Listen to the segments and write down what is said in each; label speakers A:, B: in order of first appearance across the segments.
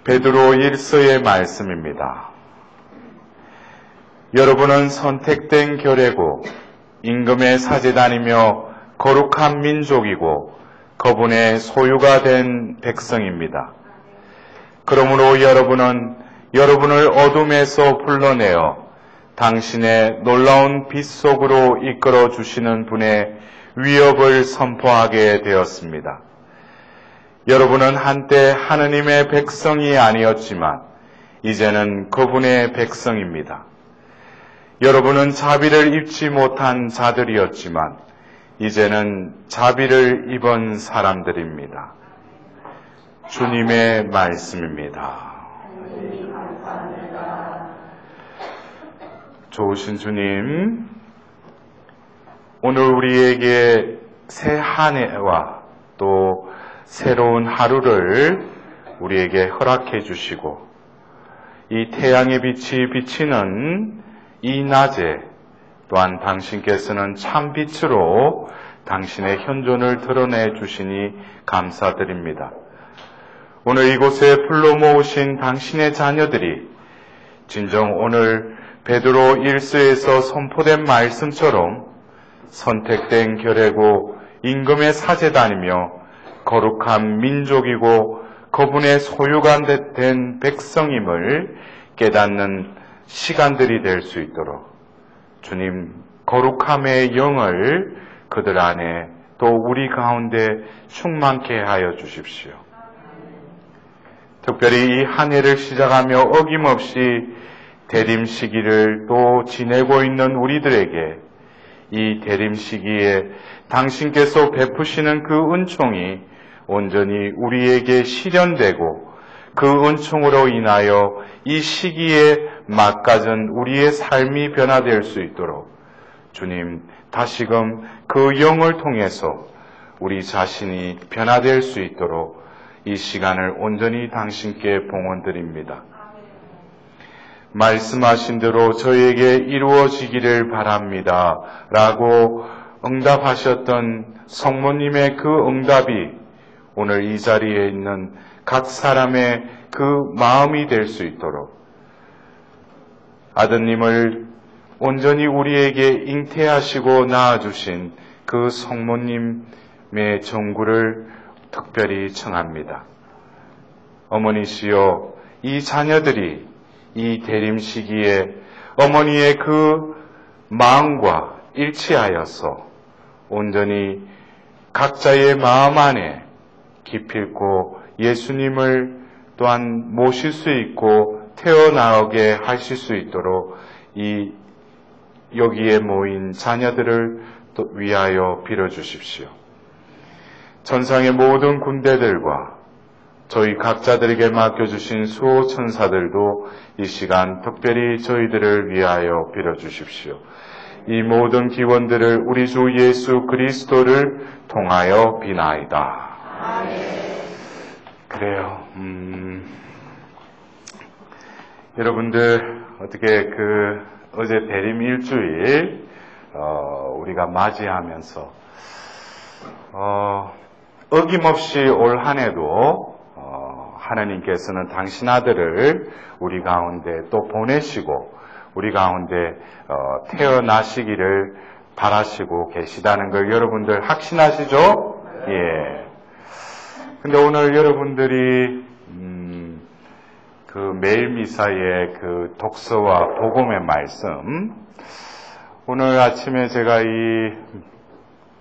A: 베드로 1서의 말씀입니다. 여러분은 선택된 결례고 임금의 사제단이며 거룩한 민족이고 그분의 소유가 된 백성입니다. 그러므로 여러분은 여러분을 어둠에서 불러내어 당신의 놀라운 빛 속으로 이끌어 주시는 분의 위협을 선포하게 되었습니다. 여러분은 한때 하느님의 백성이 아니었지만 이제는 그분의 백성입니다. 여러분은 자비를 입지 못한 자들이었지만 이제는 자비를 입은 사람들입니다. 주님의 말씀입니다. 좋으신 주님, 오늘 우리에게 새 한 해와 또 새로운 하루를 우리에게 허락해 주시고 이 태양의 빛이 비치는 이 낮에 또한 당신께서는 참 빛으로 당신의 현존을 드러내 주시니 감사드립니다. 오늘 이곳에 불러 모으신 당신의 자녀들이 진정 오늘 베드로 1서에서 선포된 말씀처럼 선택된 결례고 임금의 사제단이며 거룩한 민족이고 그분의 소유가 된 백성임을 깨닫는 시간들이 될 수 있도록 주님 거룩함의 영을 그들 안에 또 우리 가운데 충만케 하여 주십시오. 특별히 이 한 해를 시작하며 어김없이 대림 시기를 또 지내고 있는 우리들에게 이 대림 시기에 당신께서 베푸시는 그 은총이 온전히 우리에게 실현되고 그 은총으로 인하여 이 시기에 막가진 우리의 삶이 변화될 수 있도록 주님 다시금 그 영을 통해서 우리 자신이 변화될 수 있도록 이 시간을 온전히 당신께 봉헌드립니다. 말씀하신 대로 저에게 이루어지기를 바랍니다 라고 응답하셨던 성모님의 그 응답이 오늘 이 자리에 있는 각 사람의 그 마음이 될 수 있도록 아드님을 온전히 우리에게 잉태하시고 낳아주신 그 성모님의 정구를 특별히 청합니다. 어머니시여, 이 자녀들이 이 대림 시기에 어머니의 그 마음과 일치하여서 온전히 각자의 마음 안에 기필코 예수님을 또한 모실 수 있고 태어나오게 하실 수 있도록 이 여기에 모인 자녀들을 또 위하여 빌어주십시오. 천상의 모든 군대들과 저희 각자들에게 맡겨주신 수호 천사들도 이 시간 특별히 저희들을 위하여 빌어주십시오. 이 모든 기원들을 우리 주 예수 그리스도를 통하여 비나이다. 그래요. 여러분들 어떻게 어제 대림 일주일 우리가 맞이하면서 어김없이 올 한 해도 하나님께서는 당신 아들을 우리 가운데 또 보내시고 우리 가운데 태어나시기를 바라시고 계시다는 걸 여러분들 확신하시죠? 예. 근데 오늘 여러분들이 그 매일 미사의 그 독서와 복음의 말씀, 오늘 아침에 제가 이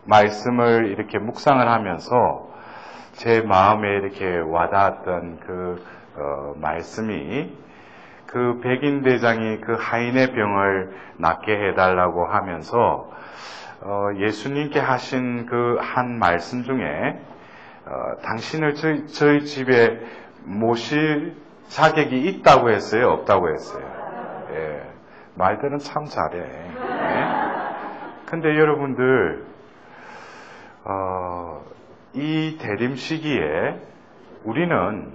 A: 말씀을 이렇게 묵상을 하면서 제 마음에 이렇게 와닿았던 말씀이 그 백인대장이 그 하인의 병을 낫게 해달라고 하면서 예수님께 하신 그 한 말씀 중에 당신을 저희 집에 모실 자격이 있다고 했어요? 없다고 했어요? 예, 말들은 참 잘해. 예? 근데 여러분들 이 대림 시기에 우리는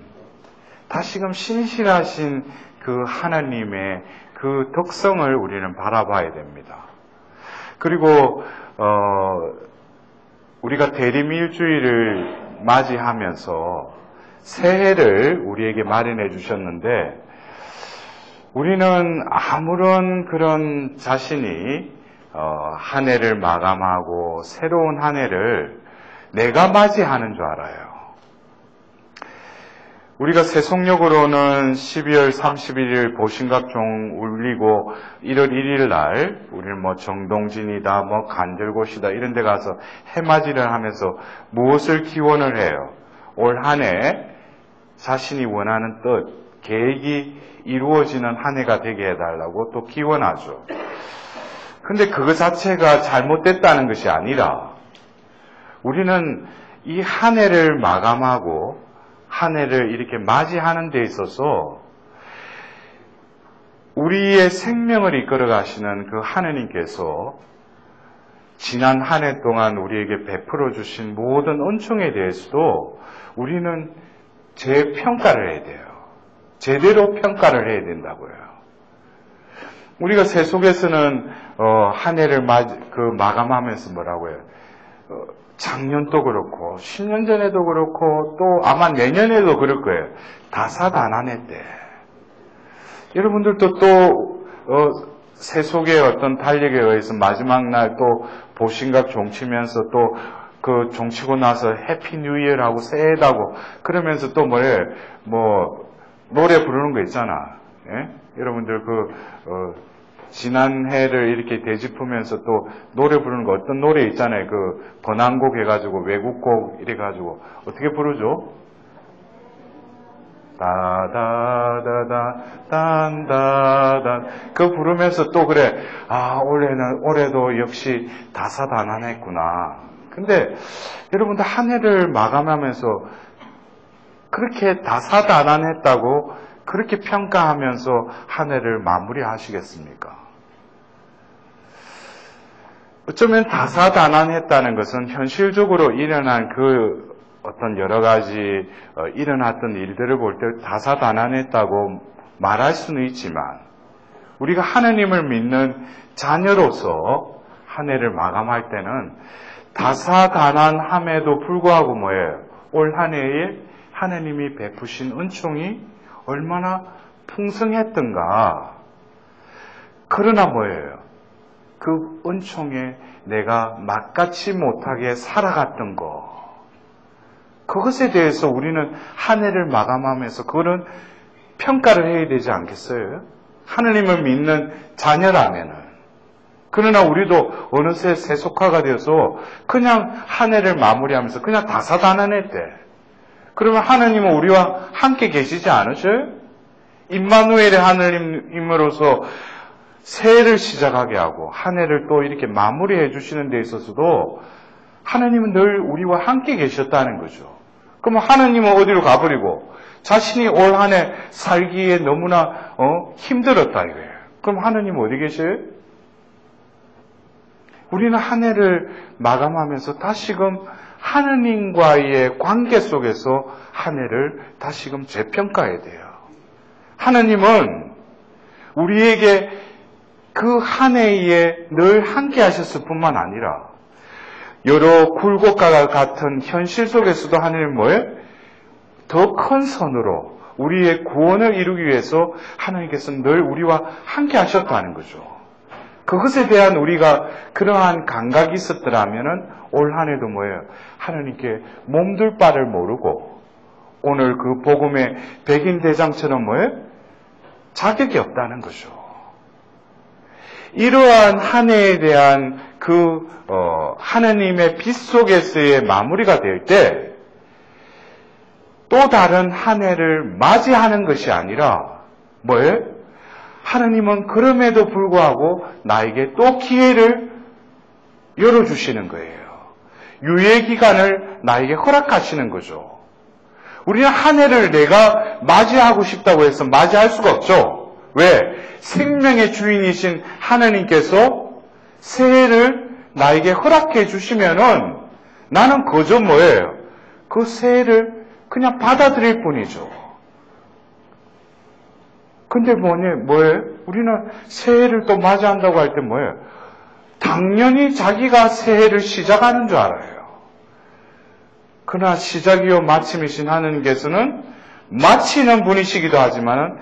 A: 다시금 신실하신 그 하나님의 그 덕성을 우리는 바라봐야 됩니다. 그리고 우리가 대림 일주일을 맞이하면서 새해를 우리에게 마련해 주셨는데 우리는 아무런 그런 자신이 한 해를 마감하고 새로운 한 해를 내가 맞이하는 줄 알아요. 우리가 세속력으로는 12월 31일 보신각종 울리고 1월 1일 날 우리는 뭐 정동진이다 뭐 간절곶이다 이런 데 가서 해맞이를 하면서 무엇을 기원을 해요? 올 한 해 자신이 원하는 뜻, 계획이 이루어지는 한 해가 되게 해달라고 또 기원하죠. 근데 그거 자체가 잘못됐다는 것이 아니라 우리는 이 한 해를 마감하고 한 해를 이렇게 맞이하는 데 있어서 우리의 생명을 이끌어 가시는 그 하느님께서 지난 한 해 동안 우리에게 베풀어 주신 모든 은총에 대해서도 우리는 재평가를 해야 돼요. 제대로 평가를 해야 된다고요. 우리가 세속에서는 한 해를 마감하면서 뭐라고 해요? 작년도 그렇고 10년 전에도 그렇고 또 아마 내년에도 그럴 거예요. 다사다난했대. 여러분들도 또 세속의 어떤 달력에 의해서 마지막 날 또 보신각 종치면서 또 그 종치고 나서 해피 뉴 이어라고 새해다고 그러면서 또 뭐예요? 뭐 노래 부르는 거 있잖아. 예? 여러분들 지난 해를 이렇게 되짚으면서 또 노래 부르는 거 어떤 노래 있잖아요. 그 번안곡 해가지고 외국곡 이래가지고 어떻게 부르죠? 다다다다 단다단 그 부르면서 또 그래 올해도 역시 다사다난했구나. 근데 여러분들 한 해를 마감하면서 그렇게 다사다난했다고 그렇게 평가하면서 한 해를 마무리하시겠습니까? 어쩌면 다사다난했다는 것은 현실적으로 일어난 그 어떤 여러 가지 일어났던 일들을 볼 때 다사다난했다고 말할 수는 있지만 우리가 하느님을 믿는 자녀로서 한 해를 마감할 때는 다사다난함에도 불구하고 뭐예요? 올 한 해에 하느님이 베푸신 은총이 얼마나 풍성했던가. 그러나 뭐예요? 그 은총에 내가 맛같이 못하게 살아갔던 거. 그것에 대해서 우리는 한 해를 마감하면서 그거는 평가를 해야 되지 않겠어요? 하느님을 믿는 자녀라면은. 그러나 우리도 어느새 세속화가 되어서 그냥 한 해를 마무리하면서 그냥 다사다난했대. 그러면 하느님은 우리와 함께 계시지 않으셔요? 임마누엘의 하느님으로서 새해를 시작하게 하고 한 해를 또 이렇게 마무리해 주시는 데 있어서도 하느님은 늘 우리와 함께 계셨다는 거죠. 그러면 하느님은 어디로 가버리고 자신이 올 한 해 살기에 너무나 힘들었다 이거예요. 그럼 하느님은 어디 계셔요? 우리는 한 해를 마감하면서 다시금 하느님과의 관계 속에서 한 해를 다시금 재평가해야 돼요. 하느님은 우리에게 그 한 해에 늘 함께 하셨을 뿐만 아니라 여러 굴곡과 같은 현실 속에서도 하느님은 뭐예요? 더 큰 선으로 우리의 구원을 이루기 위해서 하나님께서는 늘 우리와 함께 하셨다는 거죠. 그것에 대한 우리가 그러한 감각이 있었더라면은 올 한 해도 뭐예요? 하나님께 몸둘 바를 모르고 오늘 그 복음의 백인대장처럼 뭐예요? 자격이 없다는 거죠. 이러한 한 해에 대한 그 하나님의 빛 속에서의 마무리가 될 때 또 다른 한 해를 맞이하는 것이 아니라 뭐예요? 하나님은 그럼에도 불구하고 나에게 또 기회를 열어주시는 거예요. 유예 기간을 나에게 허락하시는 거죠. 우리는 한 해를 내가 맞이하고 싶다고 해서 맞이할 수가 없죠. 왜? 생명의 주인이신 하나님께서 새해를 나에게 허락해 주시면은 나는 그저 뭐예요? 그 새해를 그냥 받아들일 뿐이죠. 근데 뭐예요? 우리는 새해를 또 맞이한다고 할 때 뭐예요? 당연히 자기가 새해를 시작하는 줄 알아요. 그러나 시작이요 마침이신 하느님께서는 마치는 분이시기도 하지만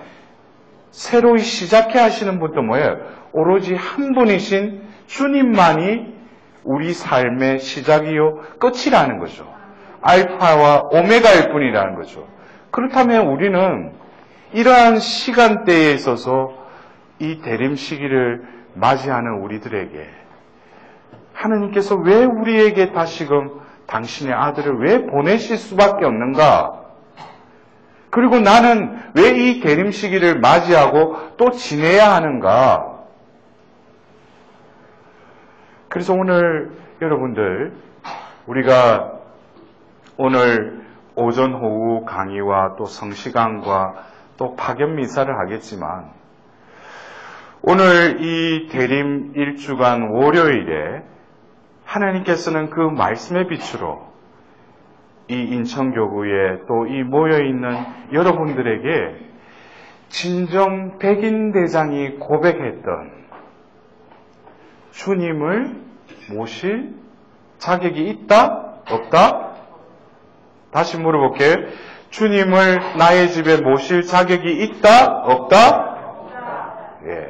A: 새로이 시작해 하시는 분도 뭐예요? 오로지 한 분이신 주님만이 우리 삶의 시작이요 끝이라는 거죠. 알파와 오메가일 뿐이라는 거죠. 그렇다면 우리는 이러한 시간대에 있어서 이 대림 시기를 맞이하는 우리들에게 하나님께서 왜 우리에게 다시금 당신의 아들을 왜 보내실 수밖에 없는가? 그리고 나는 왜 이 대림 시기를 맞이하고 또 지내야 하는가? 그래서 오늘 여러분들 우리가 오늘 오전 오후 강의와 또 성시간과 또 파견 미사를 하겠지만 오늘 이 대림 1주간 월요일에 하나님께서는 그 말씀의 빛으로 이 인천교구에 또 이 모여있는 여러분들에게 진정 백인대장이 고백했던 주님을 모실 자격이 있다? 없다? 다시 물어볼게요. 주님을 나의 집에 모실 자격이 있다? 없다? 예.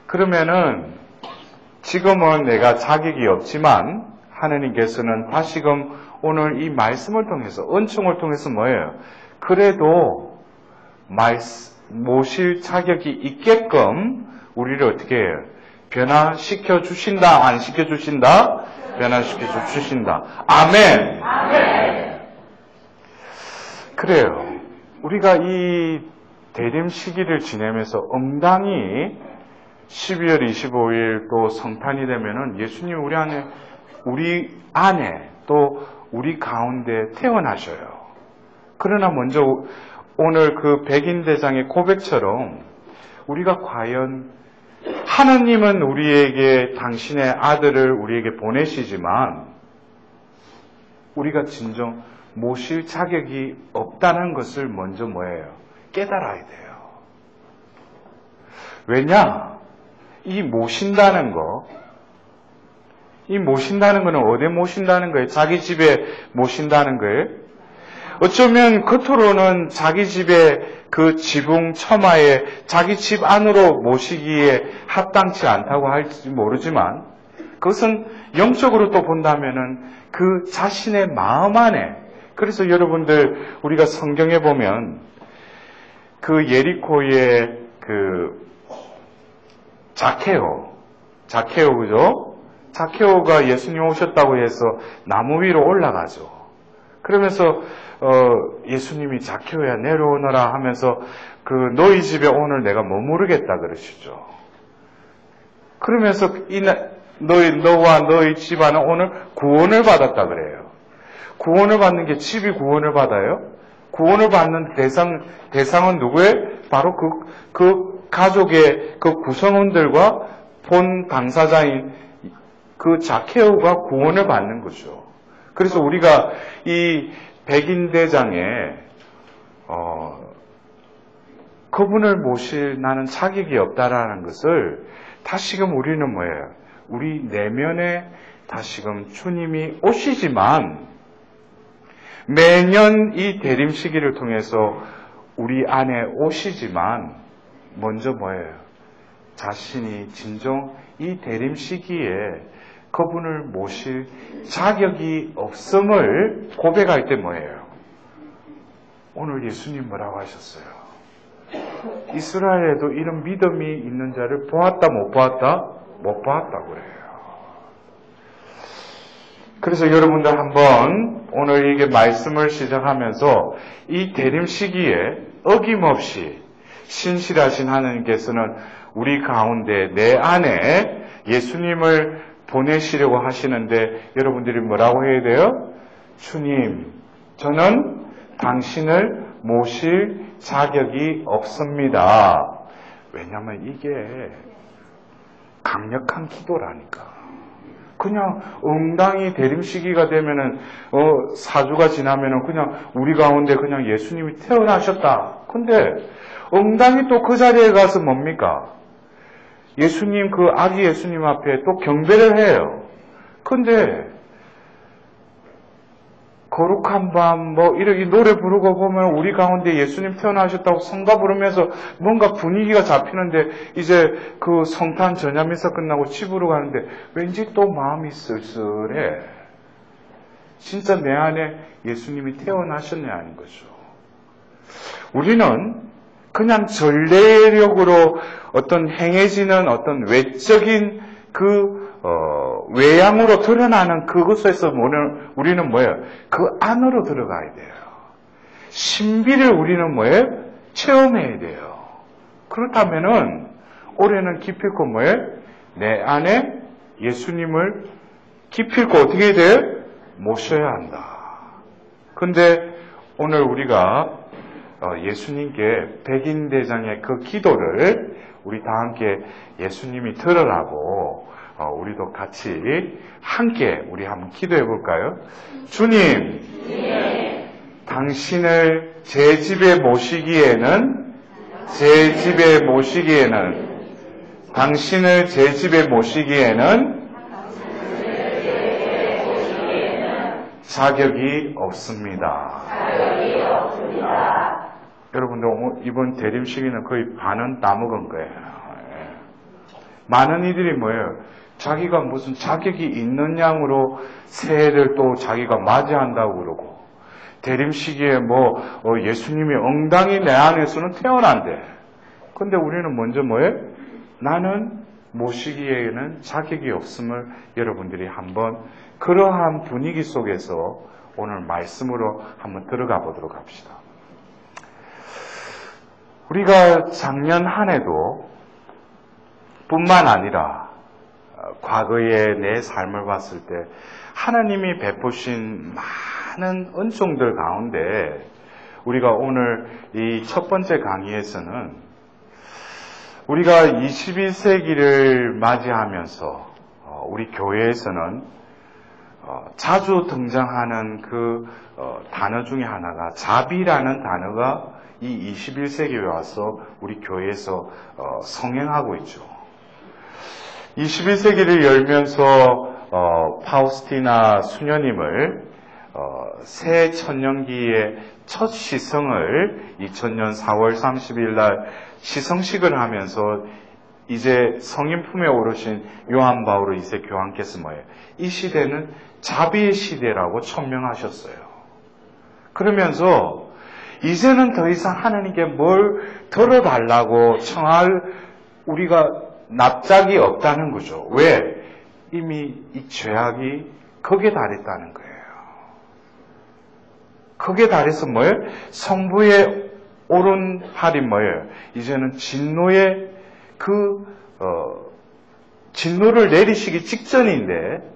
A: 그러면은 지금은 내가 자격이 없지만 하나님께서는 다시금 오늘 이 말씀을 통해서 은총을 통해서 뭐예요? 그래도 모실 자격이 있게끔 우리를 어떻게 해요? 변화시켜 주신다? 안 시켜 주신다? 변화시켜 주신다. 아멘. 아멘. 그래요. 우리가 이 대림 시기를 지내면서 응당이 12월 25일 또 성탄이 되면은 예수님 우리 안에 또 우리 가운데 태어나셔요. 그러나 먼저 오늘 그 백인대장의 고백처럼 우리가 과연 하나님은 우리에게 당신의 아들을 우리에게 보내시지만 우리가 진정 모실 자격이 없다는 것을 먼저 뭐예요? 깨달아야 돼요. 왜냐? 이 모신다는 거는 어디에 모신다는 거예요? 자기 집에 모신다는 거예요? 어쩌면 겉으로는 자기 집에 그 지붕 처마에 자기 집 안으로 모시기에 합당치 않다고 할지 모르지만 그것은 영적으로 또 본다면은 그 자신의 마음 안에 그래서 여러분들 우리가 성경에 보면 그 예리코의 그 자케오 그죠? 자케오가 예수님 오셨다고 해서 나무 위로 올라가죠. 그러면서 예수님이 자케오야 내려오너라 하면서 그 너희 집에 오늘 내가 머무르겠다 그러시죠. 그러면서 너와 너희 집안은 오늘 구원을 받았다 그래요. 구원을 받는 게 집이 구원을 받아요? 구원을 받는 대상은 누구예요? 바로 그 가족의 그 구성원들과 본 당사자인 그 자케오가 구원을 받는 거죠. 그래서 우리가 이 백인대장에 그분을 모실 나는 자격이 없다라는 것을 다시금 우리는 뭐예요? 우리 내면에 다시금 주님이 오시지만 매년 이 대림 시기를 통해서 우리 안에 오시지만 먼저 뭐예요? 자신이 진정 이 대림 시기에 그분을 모실 자격이 없음을 고백할 때 뭐예요? 오늘 예수님 뭐라고 하셨어요? 이스라엘에도 이런 믿음이 있는 자를 보았다 못 보았다? 못 보았다고 그래요. 그래서 여러분들 한번 오늘 이게 말씀을 시작하면서 이 대림 시기에 어김없이 신실하신 하나님께서는 우리 가운데 내 안에 예수님을 보내시려고 하시는데 여러분들이 뭐라고 해야 돼요? 주님, 저는 당신을 모실 자격이 없습니다. 왜냐하면 이게 강력한 기도라니까. 그냥 응당이 대림 시기가 되면은 4주가 지나면은 그냥 우리 가운데 그냥 예수님이 태어나셨다. 근데 응당이 또 그 자리에 가서 뭡니까? 예수님 그 아기 예수님 앞에 또 경배를 해요. 근데 거룩한 밤, 이렇게 노래 부르고 보면 우리 가운데 예수님 태어나셨다고 성가 부르면서 뭔가 분위기가 잡히는데 이제 그 성탄 전야미사 끝나고 집으로 가는데 왠지 또 마음이 쓸쓸해. 진짜 내 안에 예수님이 태어나셨냐는 거죠. 우리는 그냥 전례력으로 어떤 행해지는 어떤 외적인 외양으로 드러나는 그것에서 우리는 뭐예요? 그 안으로 들어가야 돼요. 신비를 우리는 뭐예요? 체험해야 돼요. 그렇다면은 올해는 기필코 뭐예요? 내 안에 예수님을 기필코 어떻게 해야 돼요? 모셔야 한다. 근데 오늘 우리가 예수님께 백인대장의 그 기도를 우리 다 함께 예수님이 들으라고 우리도 같이 함께 우리 한번 기도해 볼까요? 주님, 당신을 제 집에 모시기에는 당신을 제 집에 모시기에는 자격이 없습니다. 여러분들 이번 대림 시기는 거의 반은 따먹은 거예요. 많은 이들이 뭐예요? 자기가 무슨 자격이 있는 양으로 새해를 또 자기가 맞이한다고 그러고 대림 시기에 예수님이 엉덩이 내 안에서는 태어난대. 근데 우리는 먼저 뭐예요? 나는 모시기에는 자격이 없음을 여러분들이 한번 그러한 분위기 속에서 오늘 말씀으로 한번 들어가 보도록 합시다. 우리가 작년 한 해도 뿐만 아니라 과거의 내 삶을 봤을 때 하나님이 베푸신 많은 은총들 가운데 우리가 오늘 이 첫 번째 강의에서는 우리가 21세기를 맞이하면서 우리 교회에서는 자주 등장하는 단어 중에 하나가 자비라는 단어가 이 21세기에 와서 우리 교회에서 성행하고 있죠. 21세기를 열면서 파우스티나 수녀님을 새 천년기의 첫 시성을 2000년 4월 30일 날 시성식을 하면서 이제 성인 품에 오르신 요한 바오로 2세 교황께서 뭐예요? 이 시대는 자비의 시대라고 천명하셨어요. 그러면서 이제는 더 이상 하나님께 뭘 들어달라고 청할 우리가 납작이 없다는 거죠. 왜? 이미 이 죄악이 거기에 달했다는 거예요. 거기에 달해서 뭐예요? 성부에 오른 팔이 뭐예요? 이제는 진노의 진노를 내리시기 직전인데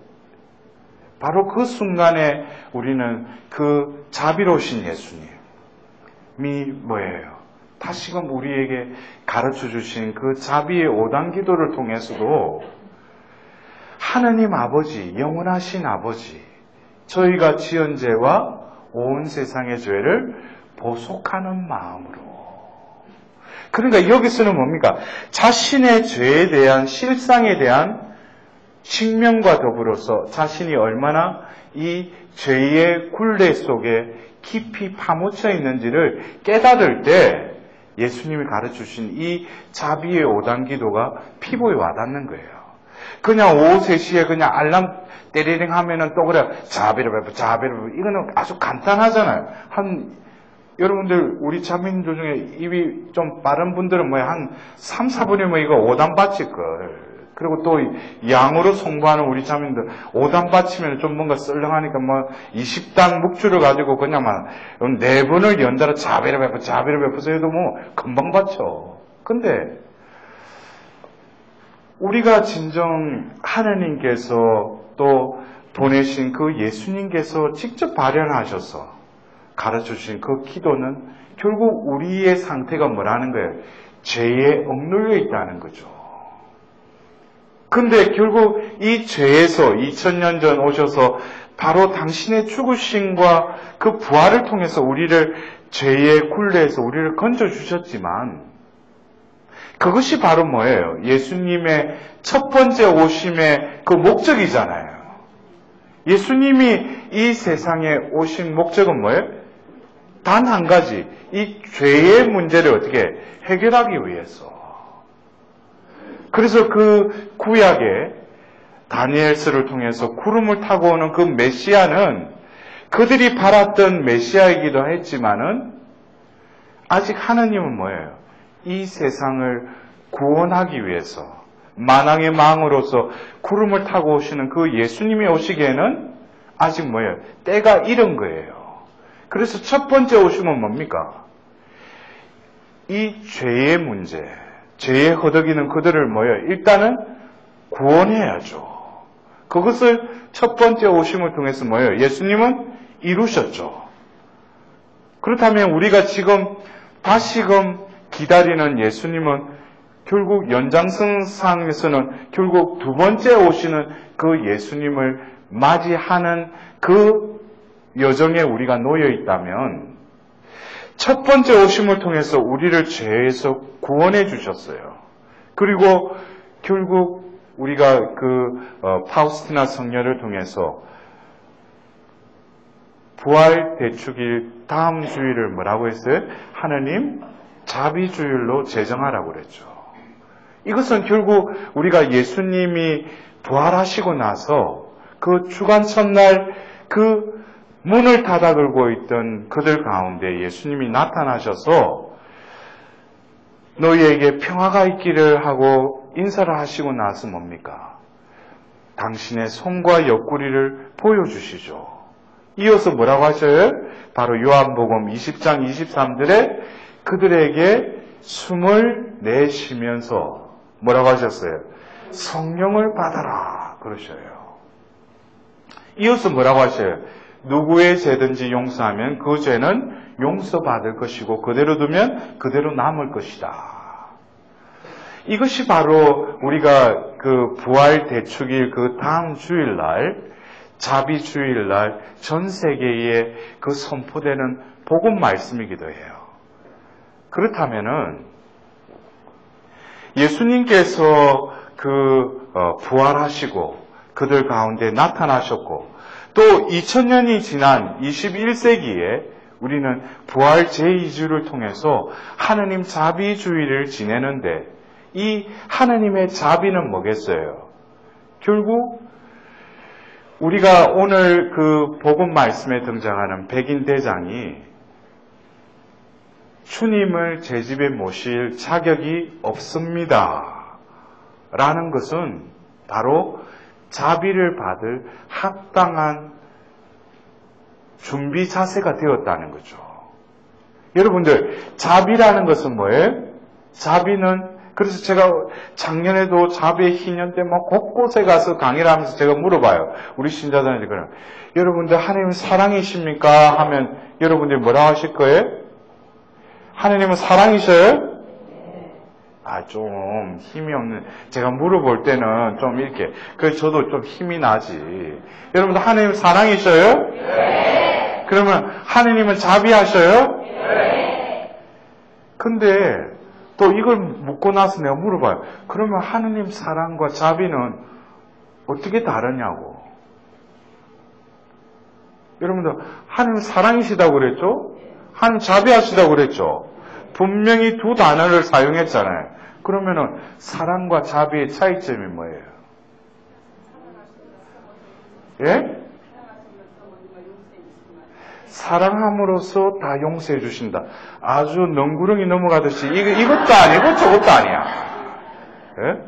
A: 바로 그 순간에 우리는 그 자비로우신 예수님이 뭐예요? 다시금 우리에게 가르쳐 주신 그 자비의 5단 기도를 통해서도 하나님 아버지, 영원하신 아버지, 저희가 지은 죄와 온 세상의 죄를 보속하는 마음으로. 그러니까 여기서는 뭡니까? 자신의 죄에 대한 실상에 대한 직면과 더불어서 자신이 얼마나 이 죄의 굴레 속에 깊이 파묻혀 있는지를 깨달을 때 예수님이 가르쳐주신 이 자비의 5단 기도가 피부에 와닿는 거예요. 그냥 오후 3시에 그냥 알람 때리링 하면은 또 그래 자비를 베푸 이거는 아주 간단하잖아요. 여러분들 우리 자민들 중에 입이 좀 빠른 분들은 한 3, 4분이면 이거 5단 바칠 걸. 그리고 또 양으로 송부하는 우리 자민들 5단 바치면 좀 뭔가 썰렁하니까 20단 묵주를 가지고 그냥 4번을 연달아 자비를 베푸서 해도 금방 바쳐. 근데 우리가 진정 하나님께서 또 보내신 그 예수님께서 직접 발현하셔서 가르쳐주신 그 기도는 결국 우리의 상태가 뭐라는 거예요? 죄에 억눌려 있다는 거죠. 근데 결국 이 죄에서 2000년 전 오셔서 바로 당신의 죽으심과 그 부활을 통해서 우리를 죄의 굴레에서 우리를 건져주셨지만 그것이 바로 뭐예요? 예수님의 첫 번째 오심의 그 목적이잖아요. 예수님이 이 세상에 오신 목적은 뭐예요? 단 한 가지. 이 죄의 문제를 어떻게 해결하기 위해서. 그래서 그 구약에 다니엘서를 통해서 구름을 타고 오는 그 메시아는 그들이 바랐던 메시아이기도 했지만은 아직 하느님은 뭐예요? 이 세상을 구원하기 위해서 만왕의 망으로서 구름을 타고 오시는 그 예수님이 오시기에는 아직 뭐예요? 때가 이른 거예요. 그래서 첫 번째 오심은 뭡니까? 이 죄의 문제, 죄에 허덕이는 그들을 뭐예요? 일단은 구원해야죠. 그것을 첫 번째 오심을 통해서 뭐예요? 예수님은 이루셨죠. 그렇다면 우리가 지금 다시금 기다리는 예수님은 결국 연장선상에서는 결국 두 번째 오시는 그 예수님을 맞이하는 그 여정에 우리가 놓여 있다면 첫 번째 오심을 통해서 우리를 죄에서 구원해 주셨어요. 그리고 결국 우리가 파우스티나 성녀를 통해서 부활 대축일 다음 주일을 뭐라고 했어요? 하느님 자비주일로 제정하라고 그랬죠. 이것은 결국 우리가 예수님이 부활하시고 나서 그 주간 첫날 그 문을 닫아 걸고 있던 그들 가운데 예수님이 나타나셔서 너희에게 평화가 있기를 하고 인사를 하시고 나서 뭡니까? 당신의 손과 옆구리를 보여주시죠. 이어서 뭐라고 하셔요? 바로 요한복음 20장 23절에 그들에게 숨을 내쉬면서 뭐라고 하셨어요? 성령을 받아라 그러셔요. 이어서 뭐라고 하셔요? 누구의 죄든지 용서하면 그 죄는 용서받을 것이고 그대로 두면 그대로 남을 것이다. 이것이 바로 우리가 그 부활 대축일 그 다음 주일날 자비주일날 전 세계에 그 선포되는 복음 말씀이기도 해요. 그렇다면은 예수님께서 부활하시고 그들 가운데 나타나셨고 또 2000년이 지난 21세기에 우리는 부활 제2주를 통해서 하느님 자비주의를 지내는데 이 하느님의 자비는 뭐겠어요? 결국 우리가 오늘 그 복음 말씀에 등장하는 백인 대장이 주님을 제 집에 모실 자격이 없습니다. 라는 것은 바로 자비를 받을 합당한 준비 자세가 되었다는 거죠. 여러분들, 자비라는 것은 뭐예요? 자비는 그래서 제가 작년에도 자비의 희년 때 막 곳곳에 가서 강의를 하면서 제가 물어봐요. 우리 신자들한테 그럼 여러분들 하나님은 사랑이십니까? 하면 여러분들이 뭐라고 하실 거예요? 하나님은 사랑이셔요? 좀 힘이 없는, 제가 물어볼 때는 좀 이렇게, 그래서 저도 좀 힘이 나지. 여러분들 하나님은 사랑이셔요? 네. 그러면 하나님은 자비하셔요? 네. 근데 또 이걸 묻고 나서 내가 물어봐요. 그러면 하나님 사랑과 자비는 어떻게 다르냐고. 여러분들 하나님 사랑이시다고 그랬죠? 하나님 자비하시다고 그랬죠? 분명히 두 단어를 사용했잖아요. 그러면은 사랑과 자비의 차이점이 뭐예요? 예? 사랑함으로써 다 용서해 주신다. 아주 넝구렁이 넘어가듯이 이것도 아니고 저것도 아니야. 예?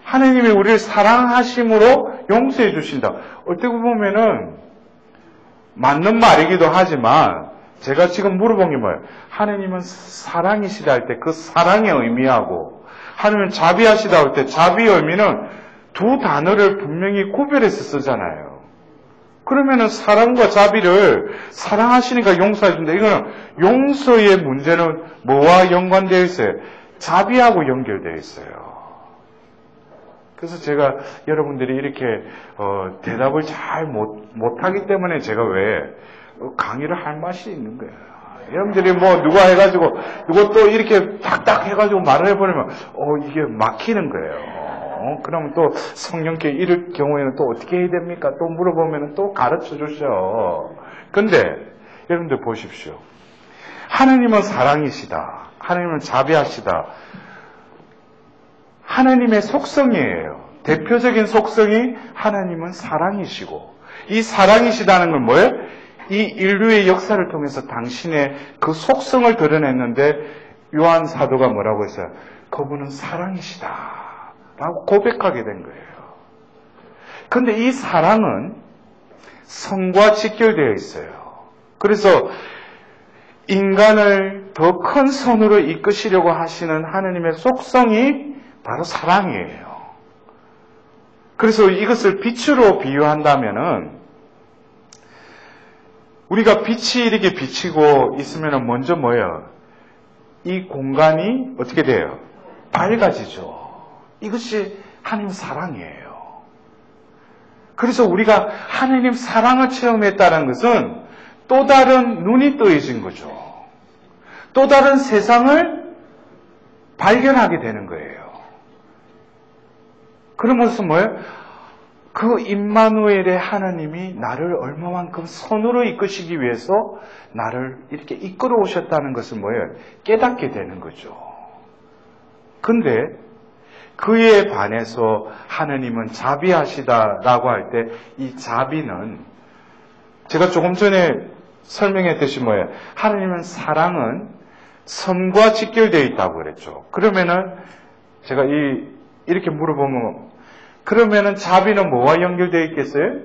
A: 하나님이 우리를 사랑하심으로 용서해 주신다. 어떻게 보면은 맞는 말이기도 하지만 제가 지금 물어본 게 뭐예요? 하나님은 사랑이시다 할 때 그 사랑의 의미하고 하나님은 자비하시다 할 때 자비의 의미는 두 단어를 분명히 구별해서 쓰잖아요. 그러면은 사랑과 자비를 사랑하시니까 용서해준다. 이거는 용서의 문제는 뭐와 연관되어 있어요? 자비하고 연결되어 있어요. 그래서 제가 여러분들이 이렇게 대답을 잘 못하기 때문에 제가 왜 강의를 할 맛이 있는 거예요. 여러분들이 뭐 누가 해가지고 누가 또 이렇게 딱딱 해가지고 말을 해버리면 이게 막히는 거예요. 그러면 또 성령께 이럴 경우에는 또 어떻게 해야 됩니까? 또 물어보면 또 가르쳐 주셔. 근데 여러분들 보십시오. 하느님은 사랑이시다. 하느님은 자비하시다. 하느님의 속성이에요. 대표적인 속성이 하나님은 사랑이시고, 이 사랑이시다는 건 뭐예요? 이 인류의 역사를 통해서 당신의 그 속성을 드러냈는데 요한 사도가 뭐라고 했어요? 그분은 사랑이시다 라고 고백하게 된 거예요. 그런데 이 사랑은 성과 직결되어 있어요. 그래서 인간을 더 큰 선으로 이끄시려고 하시는 하느님의 속성이 바로 사랑이에요. 그래서 이것을 빛으로 비유한다면은, 우리가 빛이 이렇게 비치고 있으면 먼저 뭐예요? 이 공간이 어떻게 돼요? 밝아지죠. 이것이 하나님 사랑이에요. 그래서 우리가 하나님 사랑을 체험했다는 것은 또 다른 눈이 뜨여진 거죠. 또 다른 세상을 발견하게 되는 거예요. 그러면서 뭐예요? 그 임마누엘의 하나님이 나를 얼마만큼 선으로 이끄시기 위해서 나를 이렇게 이끌어 오셨다는 것을 뭐예요? 깨닫게 되는 거죠. 근데 그에 반해서 하나님은 자비하시다라고 할 때 이 자비는 제가 조금 전에 설명했듯이 뭐예요? 하나님은 사랑은 선과 직결되어 있다고 그랬죠. 그러면은 제가 이렇게 물어보면, 그러면은 자비는 뭐와 연결되어 있겠어요?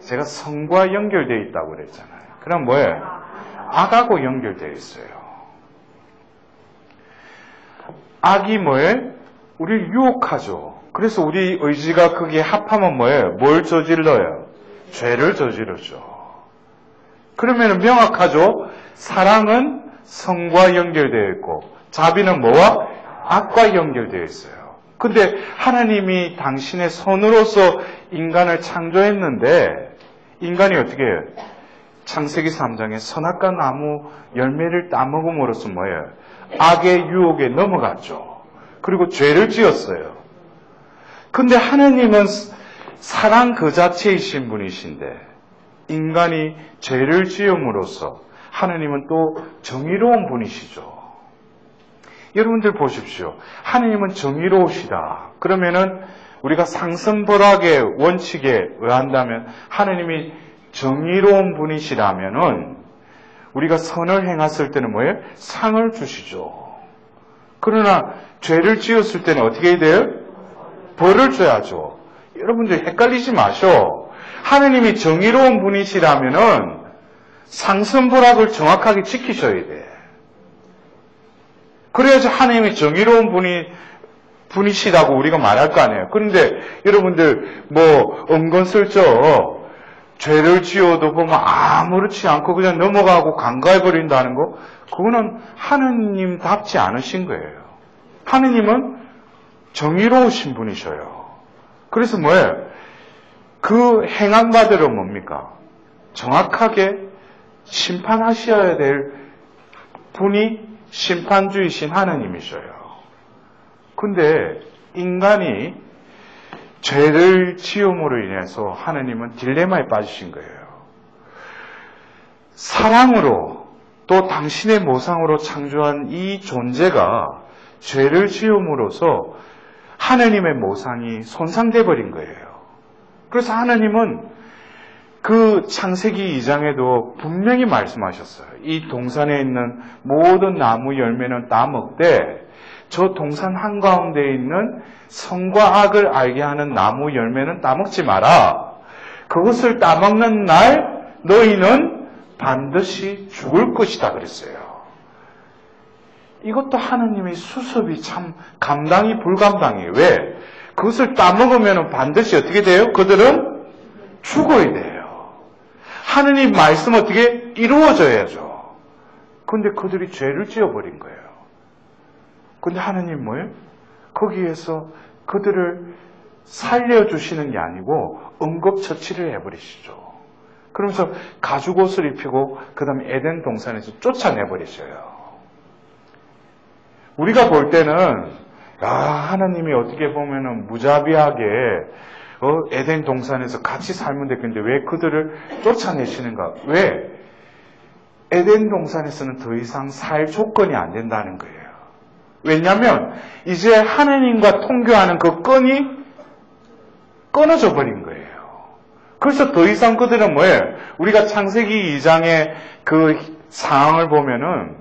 A: 제가 성과 연결되어 있다고 그랬잖아요. 그럼 뭐예요? 악하고 연결되어 있어요. 악이 뭐예요? 우리를 유혹하죠. 그래서 우리 의지가 거기에 합하면 뭐예요? 뭘 저질러요? 죄를 저지르죠. 그러면 명확하죠? 사랑은 성과 연결되어 있고, 자비는 뭐와? 악과 연결되어 있어요. 근데 하나님이 당신의 손으로서 인간을 창조했는데, 인간이 어떻게 해요? 창세기 3장에 선악과 나무 열매를 따먹음으로써 뭐예요? 악의 유혹에 넘어갔죠. 그리고 죄를 지었어요. 근데 하나님은 사랑 그 자체이신 분이신데, 인간이 죄를 지음으로써 하나님은 또 정의로운 분이시죠. 여러분들 보십시오. 하나님은 정의로우시다. 그러면은 우리가 상승벌학의 원칙에 의한다면 하나님이 정의로운 분이시라면은 우리가 선을 행했을 때는 뭐예요? 상을 주시죠. 그러나 죄를 지었을 때는 어떻게 해야 돼요? 벌을 줘야죠. 여러분들 헷갈리지 마셔. 하나님이 정의로운 분이시라면은 상승벌학을 정확하게 지키셔야 돼. 그래야지 하나님이 정의로운 분이시라고 우리가 말할 거 아니에요. 그런데 여러분들 뭐 은근슬쩍 죄를 지어도 보면 아무렇지 않고 그냥 넘어가고 간과해버린다는 거, 그거는 하느님답지 않으신 거예요. 하느님은 정의로우신 분이셔요. 그래서 뭐예요? 그 행한 바대로 뭡니까? 정확하게 심판하셔야 될 분이 심판주이신 하나님이셔요. 근데 인간이 죄를 지음으로 인해서 하나님은 딜레마에 빠지신 거예요. 사랑으로 또 당신의 모상으로 창조한 이 존재가 죄를 지음으로써 하나님의 모상이 손상돼 버린 거예요. 그래서 하나님은 그 창세기 2장에도 분명히 말씀하셨어요. 이 동산에 있는 모든 나무 열매는 따먹되 저 동산 한가운데 있는 선과 악을 알게 하는 나무 열매는 따먹지 마라. 그것을 따먹는 날 너희는 반드시 죽을 것이다 그랬어요. 이것도 하나님의 수습이 참 감당이 불감당해요. 왜? 그것을 따먹으면 반드시 어떻게 돼요? 그들은 죽어야 돼요. 하느님 말씀 어떻게 이루어져야죠. 근데 그들이 죄를 지어버린 거예요. 근데 하느님 뭐예요? 거기에서 그들을 살려주시는 게 아니고 응급처치를 해버리시죠. 그러면서 가죽옷을 입히고 그 다음에 에덴 동산에서 쫓아내버리셔요. 우리가 볼 때는 하나님이 어떻게 보면은 무자비하게 에덴 동산에서 같이 살면 됐겠는데 왜 그들을 쫓아내시는가? 왜? 에덴 동산에서는 더 이상 살 조건이 안 된다는 거예요. 왜냐하면 이제 하나님과 통교하는 그 끈이 끊어져 버린 거예요. 그래서 더 이상 그들은 뭐예요? 우리가 창세기 2장의 그 상황을 보면은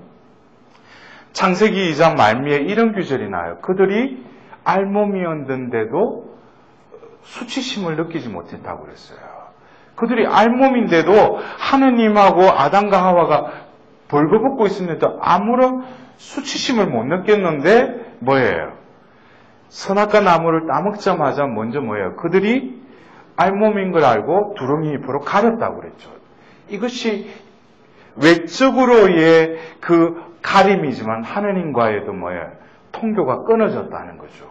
A: 창세기 2장 말미에 이런 규절이 나요. 그들이 알몸이었는데도 수치심을 느끼지 못했다고 그랬어요. 그들이 알몸인데도 하느님하고 아담과 하와가 벌거벗고 있었는데도 아무런 수치심을 못 느꼈는데 뭐예요? 선악과 나무를 따먹자마자 먼저 뭐예요? 그들이 알몸인 걸 알고 두루미 잎으로 가렸다고 그랬죠. 이것이 외적으로의 그 가림이지만 하느님과의도 뭐예요? 통교가 끊어졌다는 거죠.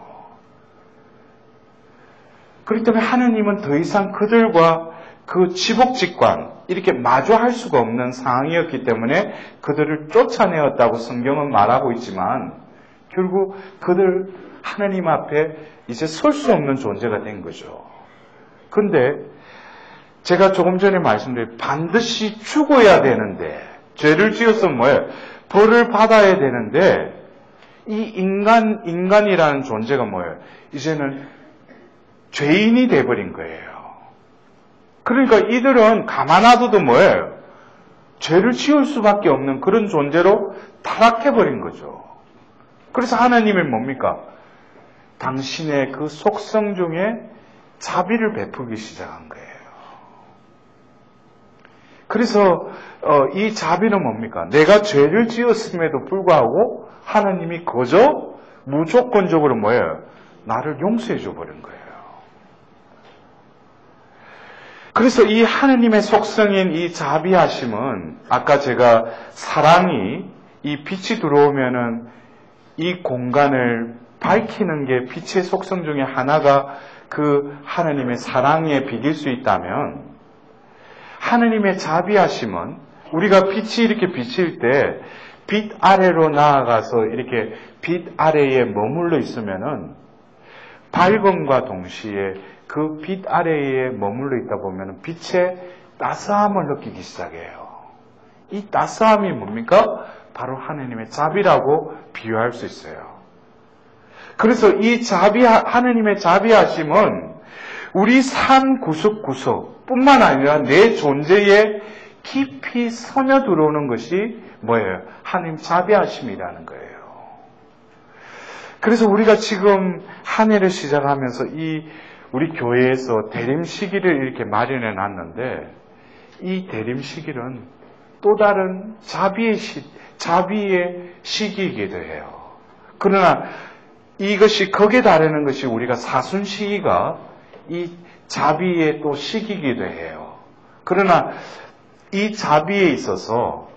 A: 그렇기 때문에 하느님은 더 이상 그들과 그 지복직관 이렇게 마주할 수가 없는 상황이었기 때문에 그들을 쫓아내었다고 성경은 말하고 있지만 결국 그들 하느님 앞에 이제 설 수 없는 존재가 된 거죠. 근데 제가 조금 전에 말씀드린 반드시 죽어야 되는데 죄를 지었으면 뭐예요? 벌을 받아야 되는데 이 인간이라는 존재가 뭐예요? 이제는 죄인이 돼버린 거예요. 그러니까 이들은 가만 놔둬도 뭐예요? 죄를 지을 수밖에 없는 그런 존재로 타락해버린 거죠. 그래서 하나님은 뭡니까? 당신의 그 속성 중에 자비를 베풀기 시작한 거예요. 그래서 이 자비는 뭡니까? 내가 죄를 지었음에도 불구하고 하나님이 거저 무조건적으로 뭐예요? 나를 용서해 줘버린 거예요. 그래서 이 하느님의 속성인 이 자비하심은 아까 제가 사랑이 이 빛이 들어오면은 이 공간을 밝히는 게 빛의 속성 중에 하나가 그 하느님의 사랑에 비길 수 있다면 하느님의 자비하심은 우리가 빛이 이렇게 비칠 때 빛 아래로 나아가서 이렇게 빛 아래에 머물러 있으면은 밝음과 동시에 그 빛 아래에 머물러 있다 보면 빛의 따스함을 느끼기 시작해요. 이 따스함이 뭡니까? 바로 하느님의 자비라고 비유할 수 있어요. 그래서 이 하느님의 자비하심은 우리 삶 구석구석 뿐만 아니라 내 존재에 깊이 스며 들어오는 것이 뭐예요? 하느님 자비하심이라는 거예요. 그래서 우리가 지금 한 해를 시작하면서 우리 교회에서 대림 시기를 이렇게 마련해 놨는데 이 대림 시기는 또 다른 자비의 시기이기도 해요. 그러나 이것이 극에 다르는 것이 우리가 사순 시기가 이 자비의 또 시기이기도 해요. 그러나 이 자비에 있어서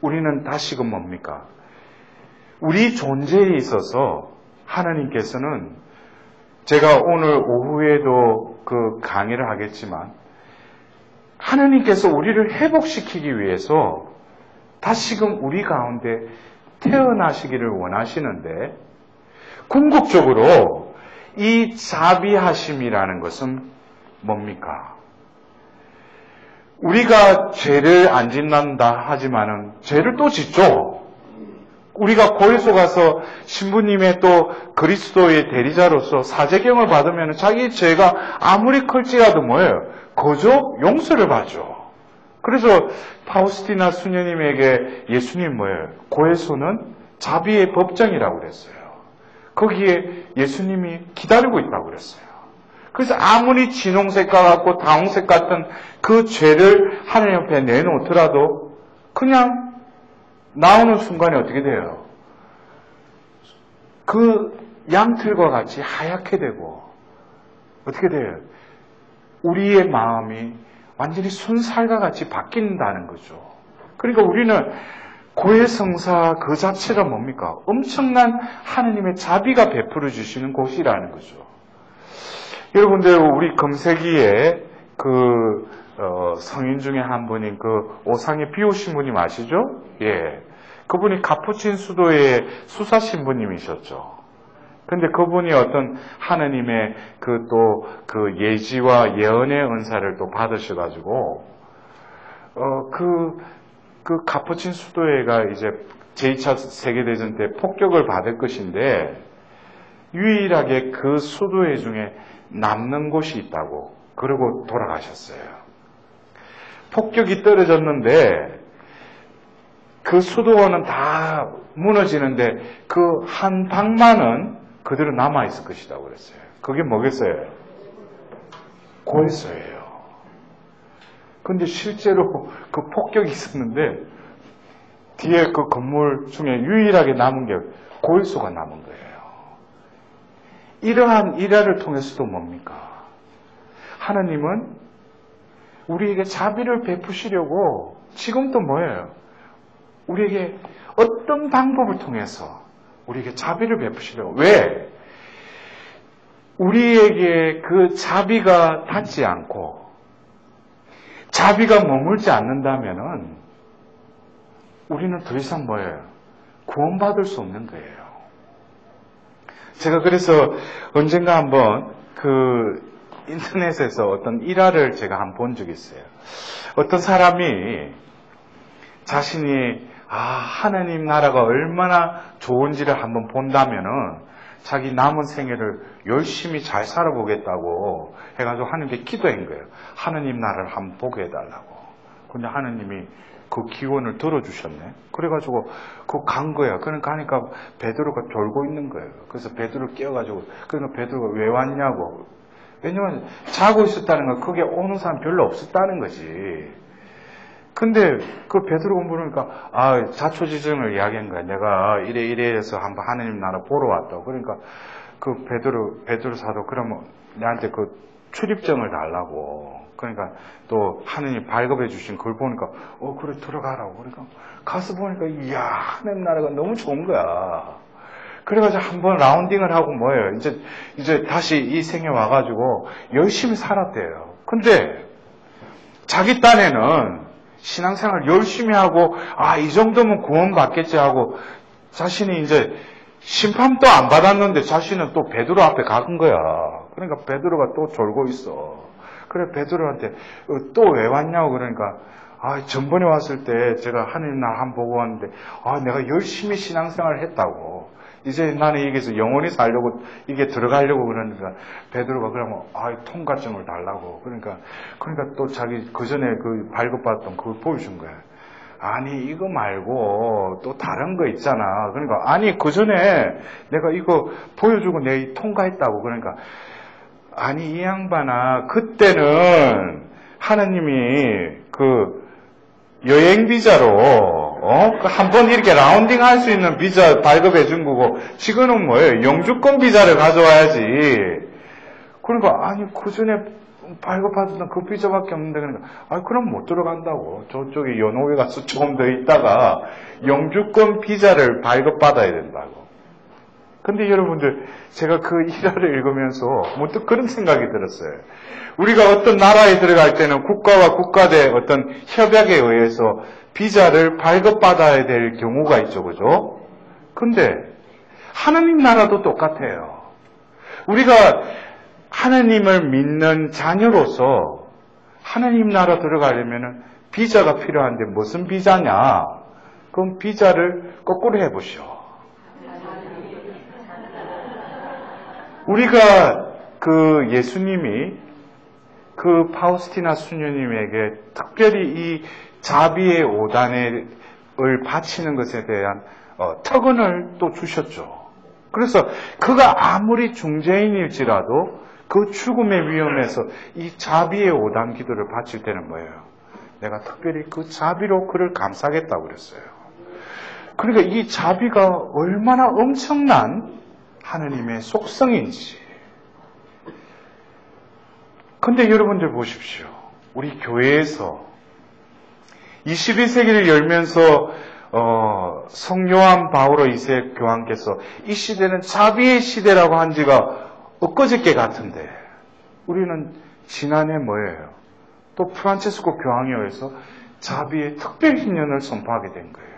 A: 우리는 다시금 뭡니까? 우리 존재에 있어서 하나님께서는 제가 오늘 오후에도 그 강의를 하겠지만 하나님께서 우리를 회복시키기 위해서 다시금 우리 가운데 태어나시기를 원하시는데 궁극적으로 이 자비하심이라는 것은 뭡니까? 우리가 죄를 안 짓는다 하지만은 죄를 또 짓죠. 우리가 고해소 가서 신부님의 또 그리스도의 대리자로서 사제경을 받으면 자기 죄가 아무리 클지라도 뭐예요? 거저 용서를 받죠. 그래서 파우스티나 수녀님에게 예수님 뭐예요? 고해소는 자비의 법정이라고 그랬어요. 거기에 예수님이 기다리고 있다고 그랬어요. 그래서 아무리 진홍색과 같고 다홍색 같은 그 죄를 하나님 앞에 내놓더라도 그냥 나오는 순간에 어떻게 돼요? 그 양털과 같이 하얗게 되고 어떻게 돼요? 우리의 마음이 완전히 순살과 같이 바뀐다는 거죠. 그러니까 우리는 고해성사 그 자체가 뭡니까? 엄청난 하느님의 자비가 베풀어 주시는 곳이라는 거죠. 여러분들 우리 금세기에 성인 중에 한 분인 그 오상에 비 오신 분님 아시죠? 예. 그분이 카푸친 수도의 수사 신부님이셨죠. 근데 그분이 어떤 하느님의 그 예지와 예언의 은사를 또 받으셔가지고, 그 카푸친 수도회가 이제 제2차 세계대전 때 폭격을 받을 것인데, 유일하게 그 수도회 중에 남는 곳이 있다고, 그러고 돌아가셨어요. 폭격이 떨어졌는데, 그 수도원은 다 무너지는데, 그 한 방만은 그대로 남아있을 것이다 그랬어요. 그게 뭐겠어요? 고해소예요. 근데 실제로 그 폭격이 있었는데, 뒤에 그 건물 중에 유일하게 남은 게 고해소가 남은 거예요. 이러한 일화를 통해서도 뭡니까? 하나님은 우리에게 자비를 베푸시려고 지금도 뭐예요? 우리에게 어떤 방법을 통해서 우리에게 자비를 베푸시려고. 왜? 우리에게 그 자비가 닿지 않고 자비가 머물지 않는다면은 우리는 더 이상 뭐예요? 구원받을 수 없는 거예요. 제가 그래서 언젠가 한번 그 인터넷에서 어떤 일화를 제가 한번 본 적이 있어요. 어떤 사람이 자신이 하나님 나라가 얼마나 좋은지를 한번 본다면은 자기 남은 생애를 열심히 잘 살아보겠다고 해가지고 하나님께 기도한 거예요. 하나님 나라를 한번 보게 해달라고. 근데 하나님이 그 기원을 들어주셨네. 그래가지고 간 거야. 그러니까 가니까 베드로가 졸고 있는 거예요. 그래서 베드로를 깨워가지고, 그러니까 베드로가 왜 왔냐고. 왜냐면 자고 있었다는 건 그게 오는 사람 별로 없었다는 거지. 근데 그 베드로가 물으니까 자초지종을 이야기한 거야. 내가 이래 해서 한번 하나님 나라 보러 왔다고. 그러니까 그 베드로 사도 그러면 내한테 그 출입증을 달라고. 그러니까 또 하느님 발급해 주신 그걸 보니까 그래 들어가라고. 그러니까 가서 보니까 이야 하나님 나라가 너무 좋은 거야. 그래가지고 한번 라운딩을 하고 뭐예요. 이제 다시 이 생에 와가지고 열심히 살았대요. 근데 자기 딴에는 신앙생활 열심히 하고 이 정도면 구원받겠지 하고 자신이 이제 심판도 안 받았는데 자신은 또 베드로 앞에 간 거야. 그러니까 베드로가 또 졸고 있어. 그래 베드로한테 또 왜 왔냐고. 그러니까 전번에 왔을 때 제가 하나님 나라 한번 보고 왔는데 내가 열심히 신앙생활을 했다고. 이제 나는 여기서 영원히 살려고 이게 들어가려고 그러니까 베드로가 그러면 통과증을 달라고. 그러니까 또 자기 그 전에 그 발급받았던 그걸 보여준 거야. 아니 이거 말고 또 다른 거 있잖아. 그러니까 그 전에 내가 이거 보여주고 내가 통과했다고. 그러니까 이 양반아 그때는 하나님이 그 여행 비자로 한번 이렇게 라운딩 할 수 있는 비자 발급해 준 거고, 지금은 뭐예요? 영주권 비자를 가져와야지. 그러니까 그 전에 발급받았던 그 비자밖에 없는데, 그러니까 그럼 못 들어간다고. 저쪽에 연옥에 가서 조금 더 있다가 영주권 비자를 발급받아야 된다고. 근데 여러분들, 제가 그 일화를 읽으면서 문득 그런 생각이 들었어요. 우리가 어떤 나라에 들어갈 때는 국가와 국가대 어떤 협약에 의해서 비자를 발급받아야 될 경우가 있죠. 그죠? 근데 하나님 나라도 똑같아요. 우리가 하나님을 믿는 자녀로서 하나님 나라 들어가려면 비자가 필요한데 무슨 비자냐? 그럼 비자를 거꾸로 해보시오. 우리가 그 예수님이 그 파우스티나 수녀님에게 특별히 이 자비의 오단을 바치는 것에 대한 특권을 또 주셨죠. 그래서 그가 아무리 중재인일지라도 그 죽음의 위험에서 이 자비의 오단 기도를 바칠 때는 뭐예요? 내가 특별히 그 자비로 그를 감싸겠다고 그랬어요. 그러니까 이 자비가 얼마나 엄청난 하느님의 속성인지. 근데 여러분들 보십시오. 우리 교회에서 21세기를 열면서 성요한 바오로 2세 교황께서 이 시대는 자비의 시대라고 한 지가 엊그저께 같은데 우리는 지난해 뭐예요? 또 프란체스코 교황에 의해서 자비의 특별 희년을 선포하게 된 거예요.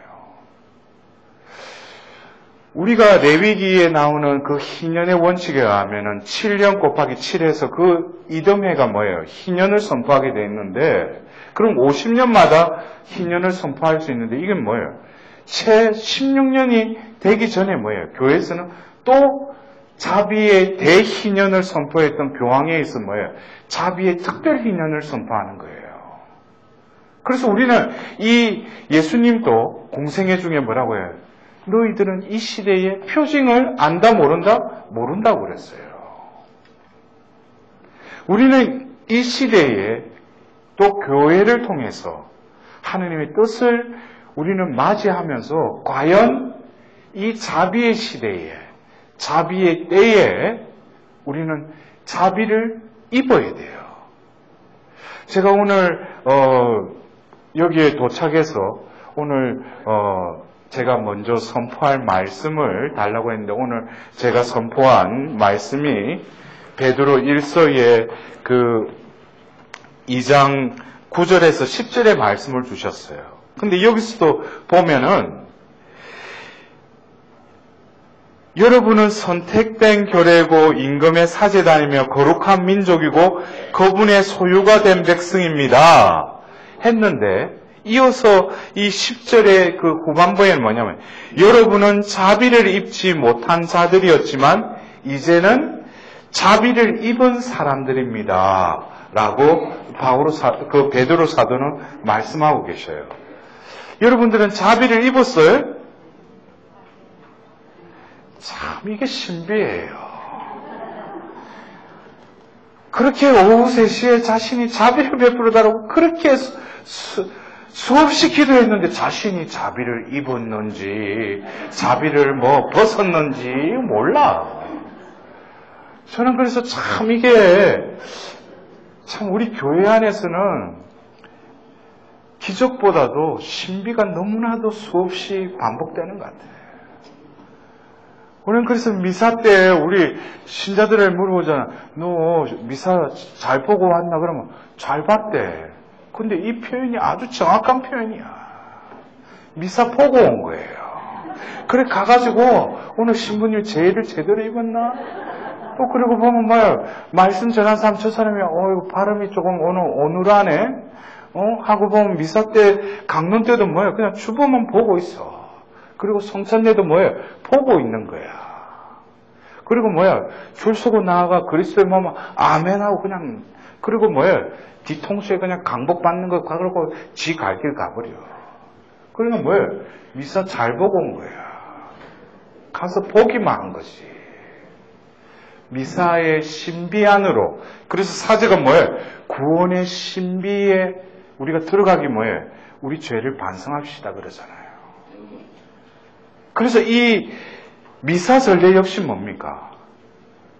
A: 우리가 레위기에 나오는 그 희년의 원칙에 의하면은 7년 곱하기 7에서 그 이듬해가 뭐예요? 희년을 선포하게 돼 있는데, 그럼 50년마다 희년을 선포할 수 있는데, 이게 뭐예요? 채 16년이 되기 전에 뭐예요? 교회에서는 또 자비의 대희년을 선포했던 교황에 있어 뭐예요? 자비의 특별희년을 선포하는 거예요. 그래서 우리는 이 예수님도 공생애 중에 뭐라고 해요? 너희들은 이 시대의 표징을 안다 모른다? 모른다고 그랬어요. 우리는 이 시대에 또 교회를 통해서 하느님의 뜻을 우리는 맞이하면서 과연 이 자비의 시대에, 자비의 때에 우리는 자비를 입어야 돼요. 제가 오늘 여기에 도착해서 오늘 제가 먼저 선포할 말씀을 달라고 했는데, 오늘 제가 선포한 말씀이 베드로 1서의 그 2장 9절에서 10절의 말씀을 주셨어요. 근데 여기서도 보면은 여러분은 선택된 교례고 임금의 사제단이며 거룩한 민족이고 그분의 소유가 된 백성입니다 했는데, 이어서 이 10절의 그 후반부에는 뭐냐면, 여러분은 자비를 입지 못한 자들이었지만 이제는 자비를 입은 사람들입니다 라고 그 베드로 사도는 말씀하고 계셔요. 여러분들은 자비를 입었어요? 참 이게 신비해요. 그렇게 오후 3시에 자신이 자비를 베풀어달라고 그렇게 수없이 기도했는데 자신이 자비를 입었는지 자비를 벗었는지 몰라. 저는 그래서 참 이게 참 우리 교회 안에서는 기적보다도 신비가 너무나도 수없이 반복되는 것 같아요. 우리는 그래서 미사 때 우리 신자들을 물어보잖아. 너 미사 잘 보고 왔나? 그러면 잘 봤대. 근데 이 표현이 아주 정확한 표현이야. 미사 보고 온 거예요. 그래 가가지고 오늘 신부님 제의를 제대로 입었나? 또 그리고 보면 뭐야, 말씀 전한 사람 저 사람이 이거 발음이 조금 오늘 어눌하네. 하고 보면 미사 때 강론 때도 뭐야, 그냥 주보만 보고 있어. 그리고 성찬례도 뭐야, 보고 있는 거야. 그리고 뭐야, 줄 서고 나아가 그리스도의 몸 아멘하고 그냥, 그리고 뭐야, 뒤통수에 그냥 강복받는 거 가고 지 갈 길 가버려. 그러니까 뭐야, 미사 잘 보고 온 거야. 가서 보기만 한 거지. 미사의 신비 안으로. 그래서 사제가 뭐예요? 구원의 신비에 우리가 들어가기 뭐예요? 우리 죄를 반성합시다 그러잖아요. 그래서 이 미사 전례 역시 뭡니까?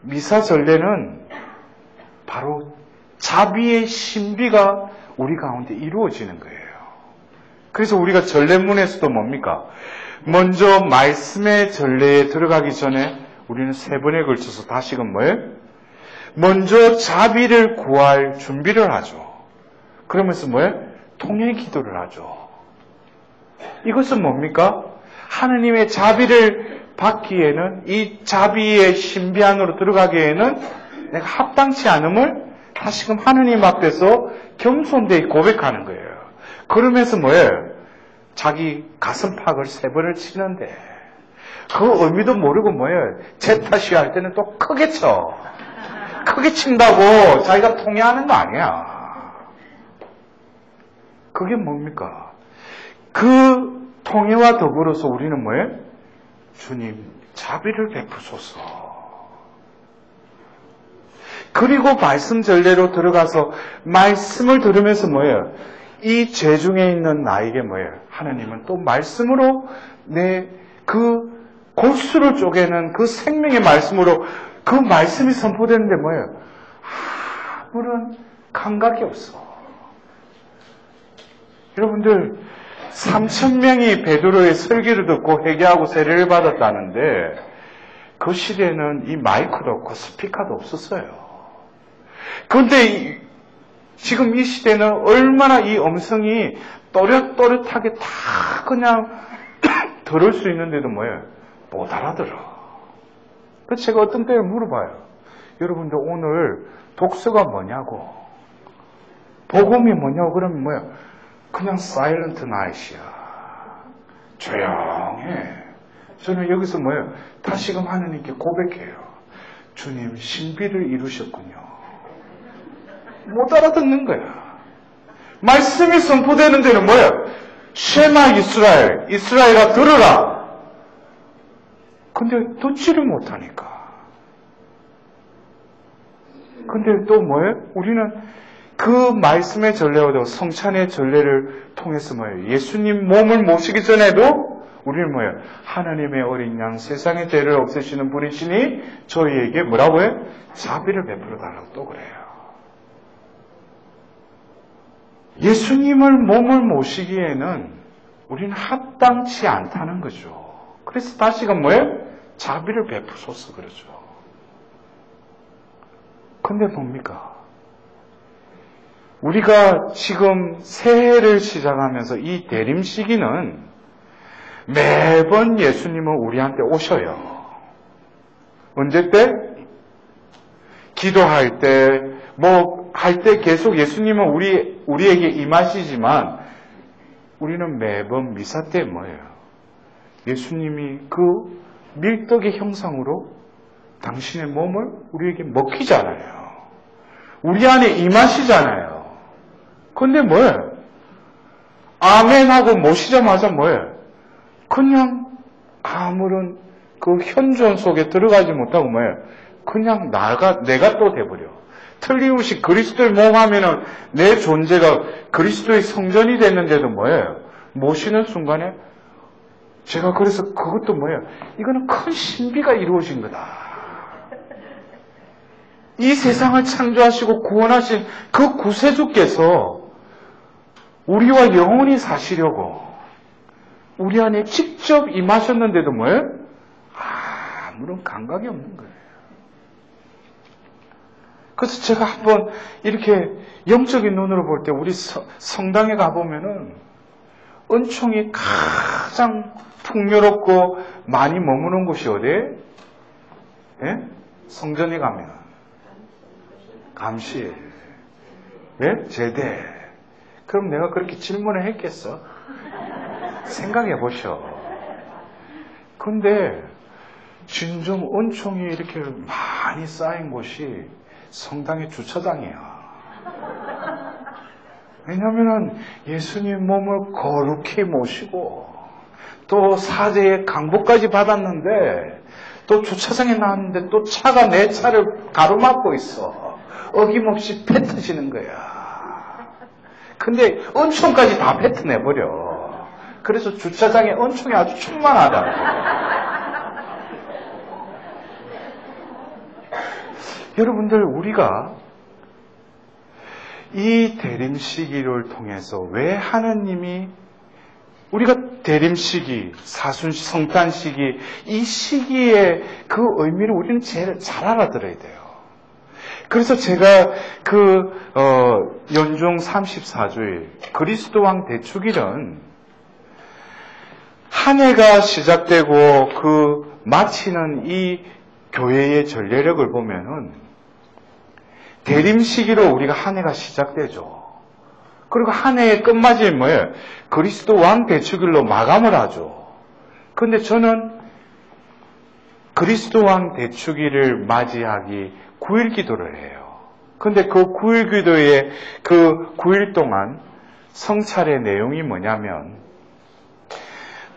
A: 미사 전례는 바로 자비의 신비가 우리 가운데 이루어지는 거예요. 그래서 우리가 전례문에서도 뭡니까? 먼저 말씀의 전례에 들어가기 전에 우리는 3번에 걸쳐서 다시금 뭐예요? 먼저 자비를 구할 준비를 하죠. 그러면서 뭐예요? 통일 기도를 하죠. 이것은 뭡니까? 하느님의 자비를 받기에는, 이 자비의 신비 안으로 들어가기에는 내가 합당치 않음을 다시금 하느님 앞에서 겸손되이 고백하는 거예요. 그러면서 뭐예요? 자기 가슴팍을 3번을 치는데, 그 의미도 모르고 뭐예요? 제 탓이야 할 때는 또 크게 쳐. 크게 친다고 자기가 통해하는 거 아니야. 그게 뭡니까? 그 통해와 더불어서 우리는 뭐예요? 주님, 자비를 베푸소서. 그리고 말씀 전례로 들어가서 말씀을 들으면서 뭐예요? 이 죄 중에 있는 나에게 뭐예요? 하나님은 또 말씀으로 내 그 골수를 쪼개는 그 생명의 말씀으로 그 말씀이 선포되는데 뭐예요? 아무런 감각이 없어. 여러분들 3,000명이 베드로의 설교를 듣고 회개하고 세례를 받았다는데 그 시대에는 이 마이크도 없고 스피커도 없었어요. 그런데 지금 이 시대는 얼마나 이 음성이 또렷또렷하게 다 그냥 들을 수 있는데도 뭐예요? 못 알아들어. 그래서 제가 어떤 때에 물어봐요. 여러분들 오늘 독서가 뭐냐고, 복음이 뭐냐고. 그러면 뭐야? 그냥 사일런트 나이트야. 조용해. 저는 여기서 뭐예요? 다시금 하나님께 고백해요. 주님, 신비를 이루셨군요. 못 알아듣는 거야. 말씀이 선포되는 데는 뭐예요? 쉐마 이스라엘, 이스라엘아 들으라. 근데 듣지를 못하니까. 근데 또 뭐예요? 우리는 그 말씀의 전례와도 성찬의 전례를 통해서 뭐예요? 예수님 몸을 모시기 전에도 우리는 뭐예요? 하나님의 어린 양, 세상의 죄를 없애시는 분이시니 저희에게 뭐라고요? 자비를 베풀어 달라고 또 그래요. 예수님을 몸을 모시기에는 우리는 합당치 않다는 거죠. 그래서 다시금 뭐예요? 자비를 베푸소서 그러죠. 근데 뭡니까? 우리가 지금 새해를 시작하면서 이 대림 시기는 매번 예수님은 우리한테 오셔요. 언제 때? 기도할 때, 할 때 계속 예수님은 우리에게 임하시지만 우리는 매번 미사 때 뭐예요? 예수님이 그 밀떡의 형상으로 당신의 몸을 우리에게 먹히잖아요. 우리 안에 임하시잖아요. 근데 뭐예요? 아멘하고 모시자마자 뭐예요? 그냥 아무런 그 현존 속에 들어가지 못하고 뭐예요? 그냥 내가 또 돼버려. 틀림없이 그리스도의 몸 하면은 내 존재가 그리스도의 성전이 됐는데도 뭐예요? 모시는 순간에 제가 그래서 그것도 뭐예요? 이거는 큰 신비가 이루어진 거다. 이 세상을 창조하시고 구원하신 그 구세주께서 우리와 영원히 사시려고 우리 안에 직접 임하셨는데도 뭐예요? 아무런 감각이 없는 거예요. 그래서 제가 한번 이렇게 영적인 눈으로 볼 때 우리 성당에 가보면은 은총이 가장 풍요롭고 많이 머무는 곳이 어디에? 예? 성전에 가면 감시일. 예? 제대. 그럼 내가 그렇게 질문을 했겠어? 생각해 보셔. 근데 진정 은총이 이렇게 많이 쌓인 곳이 성당의 주차장이야. 왜냐하면 예수님 몸을 거룩히 모시고 또 사제의 강복까지 받았는데 또 주차장에 나왔는데 또 차가 내 차를 가로막고 있어. 어김없이 뱉어지는 거야. 근데 은총까지 다 뱉어내버려. 그래서 주차장에 은총이 아주 충만하다. 여러분들, 우리가 이 대림 시기를 통해서 왜 하나님이 우리가 대림 시기, 사순 성탄 시기, 이 시기의 그 의미를 우리는 제일 잘 알아들어야 돼요. 그래서 제가 연중 34주일 그리스도 왕 대축일은 한 해가 시작되고 그 마치는 이 교회의 전례력을 보면은 대림 시기로 우리가 한 해가 시작되죠. 그리고 한 해의 끝맞이에 뭐예요? 그리스도 왕 대축일로 마감을 하죠. 그런데 저는 그리스도 왕 대축일을 맞이하기 9일 기도를 해요. 그런데 그 9일 기도의 그 9일 동안 성찰의 내용이 뭐냐면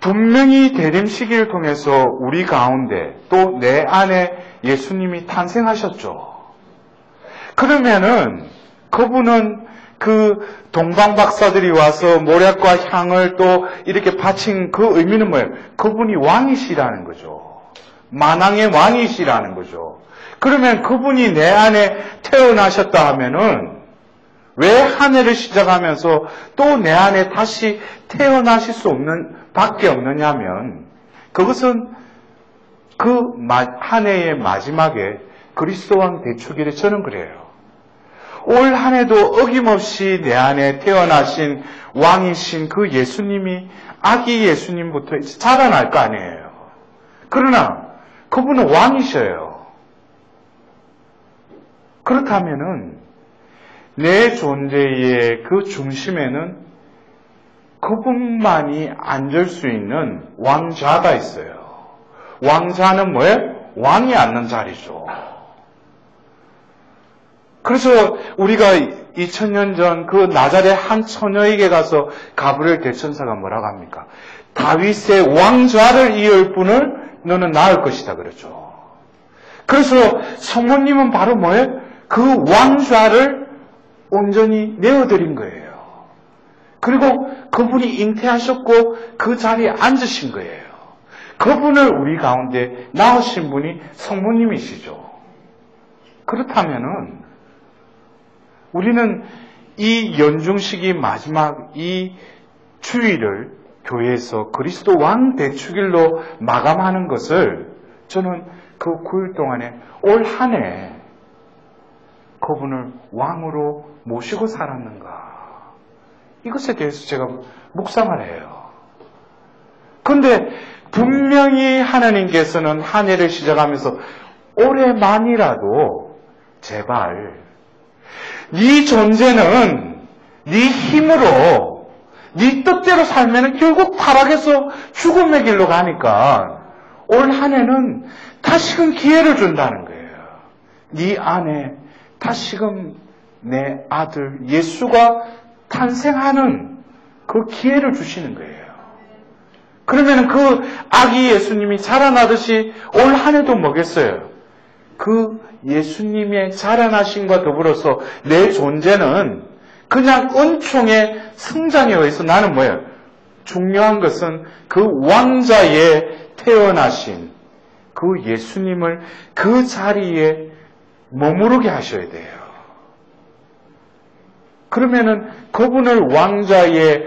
A: 분명히 대림 시기를 통해서 우리 가운데 또 내 안에 예수님이 탄생하셨죠. 그러면은 그분은 그 동방 박사들이 와서 모략과 향을 또 이렇게 바친 그 의미는 뭐예요? 그분이 왕이시라는 거죠. 만왕의 왕이시라는 거죠. 그러면 그분이 내 안에 태어나셨다 하면은 왜 한 해를 시작하면서 또 내 안에 다시 태어나실 수 없는 밖에 없느냐면 그것은 그 한 해의 마지막에 그리스도 왕 대축일에 저는 그래요. 올 한 해도 어김없이 내 안에 태어나신 왕이신 그 예수님이 아기 예수님부터 자라날 거 아니에요. 그러나 그분은 왕이셔요. 그렇다면은 내 존재의 그 중심에는 그분만이 앉을 수 있는 왕자가 있어요. 왕자는 뭐예요? 왕이 앉는 자리죠. 그래서 우리가 2000년 전 그 나자렛 한 처녀에게 가서 가브리엘 대천사가 뭐라고 합니까? 다윗의 왕좌를 이을 분을 너는 낳을 것이다 그러죠. 그래서 성모님은 바로 뭐예요? 그 왕좌를 온전히 내어드린 거예요. 그리고 그분이 잉태하셨고 그 자리에 앉으신 거예요. 그분을 우리 가운데 낳으신 분이 성모님이시죠. 그렇다면은 우리는 이 연중식이 마지막 이 주일을 교회에서 그리스도 왕 대축일로 마감하는 것을 저는 그 9일 동안에 올 한 해 그분을 왕으로 모시고 살았는가, 이것에 대해서 제가 묵상을 해요. 그런데 분명히 하나님께서는 한 해를 시작하면서 올해만이라도 제발 네 존재는 네 힘으로 네 뜻대로 살면은 결국 타락해서 죽음의 길로 가니까 올 한 해는 다시금 기회를 준다는 거예요. 네 안에 다시금 내 아들 예수가 탄생하는 그 기회를 주시는 거예요. 그러면 그 아기 예수님이 자라나듯이 올 한 해도 뭐겠어요? 그 예수님의 자라나심과 더불어서 내 존재는 그냥 은총의 성장에 의해서 나는 뭐예요? 중요한 것은 그 왕자에 태어나신 그 예수님을 그 자리에 머무르게 하셔야 돼요. 그러면은 그분을 왕자에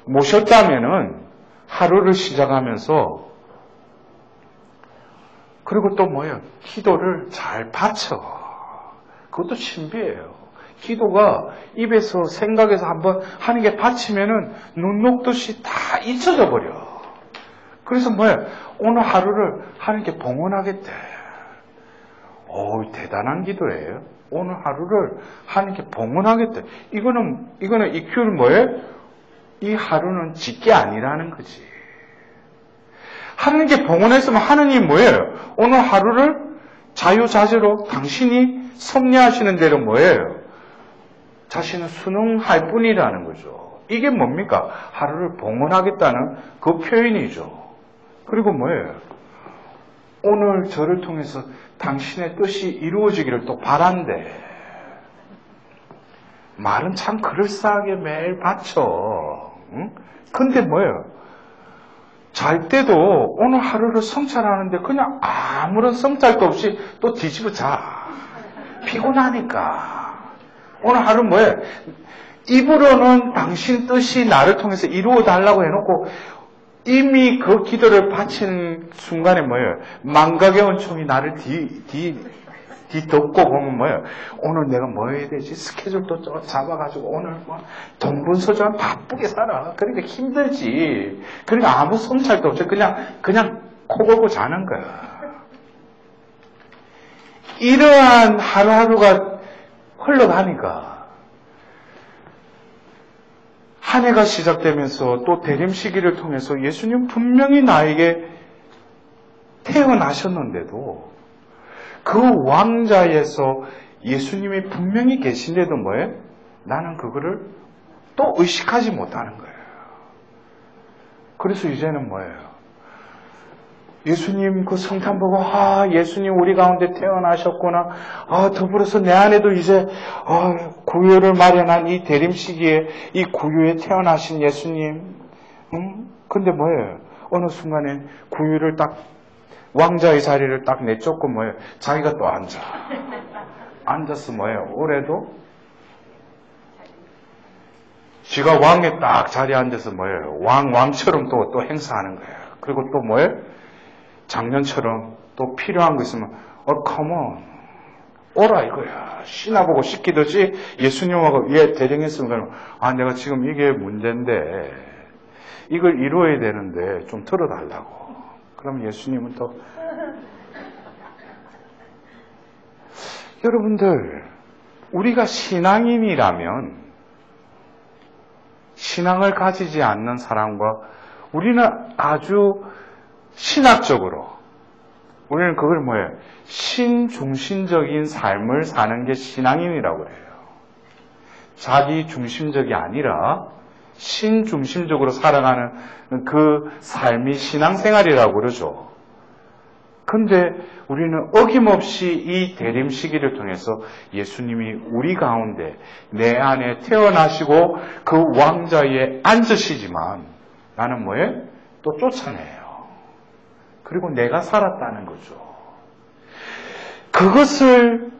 A: 모셨다면은 하루를 시작하면서 그리고 또 뭐예요? 기도를 잘 바쳐. 그것도 신비해요. 기도가 입에서 생각에서 한번 하는 게 바치면은 눈 녹듯이 다 잊혀져 버려. 그래서 뭐예요? 오늘 하루를 하는 게 봉헌하겠대. 대단한 기도예요. 오늘 하루를 하는 게 봉헌하겠대. 이거는 이 큐는 뭐예요? 이 하루는 짓게 아니라는 거지. 하는 게 봉헌했으면 하느님 뭐예요? 오늘 하루를 자유자재로 당신이 섭리하시는 대로 뭐예요? 자신은 순응할 뿐이라는 거죠. 이게 뭡니까? 하루를 봉헌하겠다는 그 표현이죠. 그리고 뭐예요? 오늘 저를 통해서 당신의 뜻이 이루어지기를 또 바란대. 말은 참 그럴싸하게 매일 바쳐. 응? 근데 뭐예요? 잘 때도 오늘 하루를 성찰하는데 그냥 아무런 성찰도 없이 또 뒤집어 자. 피곤하니까. 오늘 하루 뭐예요? 입으로는 당신 뜻이 나를 통해서 이루어 달라고 해놓고 이미 그 기도를 바친 순간에 뭐예요? 망각의 원총이 나를 뒤덮고 보면 뭐예요? 오늘 내가 뭐 해야 되지? 스케줄도 잡아가지고 오늘 돈 분서좀 바쁘게 살아. 그러니까 힘들지. 그러니까 아무 성찰도 없이 그냥 코 골고 자는 거야. 이러한 하루하루가 흘러가니까 한 해가 시작되면서 또 대림 시기를 통해서 예수님 분명히 나에게 태어나셨는데도 그 왕자에서 예수님이 분명히 계신데도 뭐예요? 나는 그거를 또 의식하지 못하는 거예요. 그래서 이제는 뭐예요? 예수님 그 성탄 보고 예수님 우리 가운데 태어나셨구나. 더불어서 내 안에도 이제 구유를 마련한 이 대림 시기에 이 구유에 태어나신 예수님. 근데 뭐예요? 어느 순간에 구유를 딱 왕자의 자리를 딱 내쫓고 뭐예요? 자기가 또 앉아서 뭐예요? 올해도 지가 왕에 딱 자리에 앉아서 뭐예요? 왕처럼 또 행사하는 거예요. 그리고 또 뭐예요? 작년처럼 또 필요한 거 있으면 컴온 오라 이거야. 신나보고 시키듯이 예수님하고 위에 대령했으면 내가 지금 이게 문제인데 이걸 이루어야 되는데 좀 들어달라고. 그럼 예수님은 또 여러분들 우리가 신앙인이라면 신앙을 가지지 않는 사람과 우리는 아주 신학적으로 우리는 그걸 뭐예요? 신중심적인 삶을 사는 게 신앙인이라고 그래요. 자기 중심적이 아니라 신중심적으로 살아가는 그 삶이 신앙생활이라고 그러죠. 근데 우리는 어김없이 이 대림 시기를 통해서 예수님이 우리 가운데 내 안에 태어나시고 그 왕좌에 앉으시지만 나는 뭐예요? 또 쫓아내요. 그리고 내가 살았다는 거죠. 그것을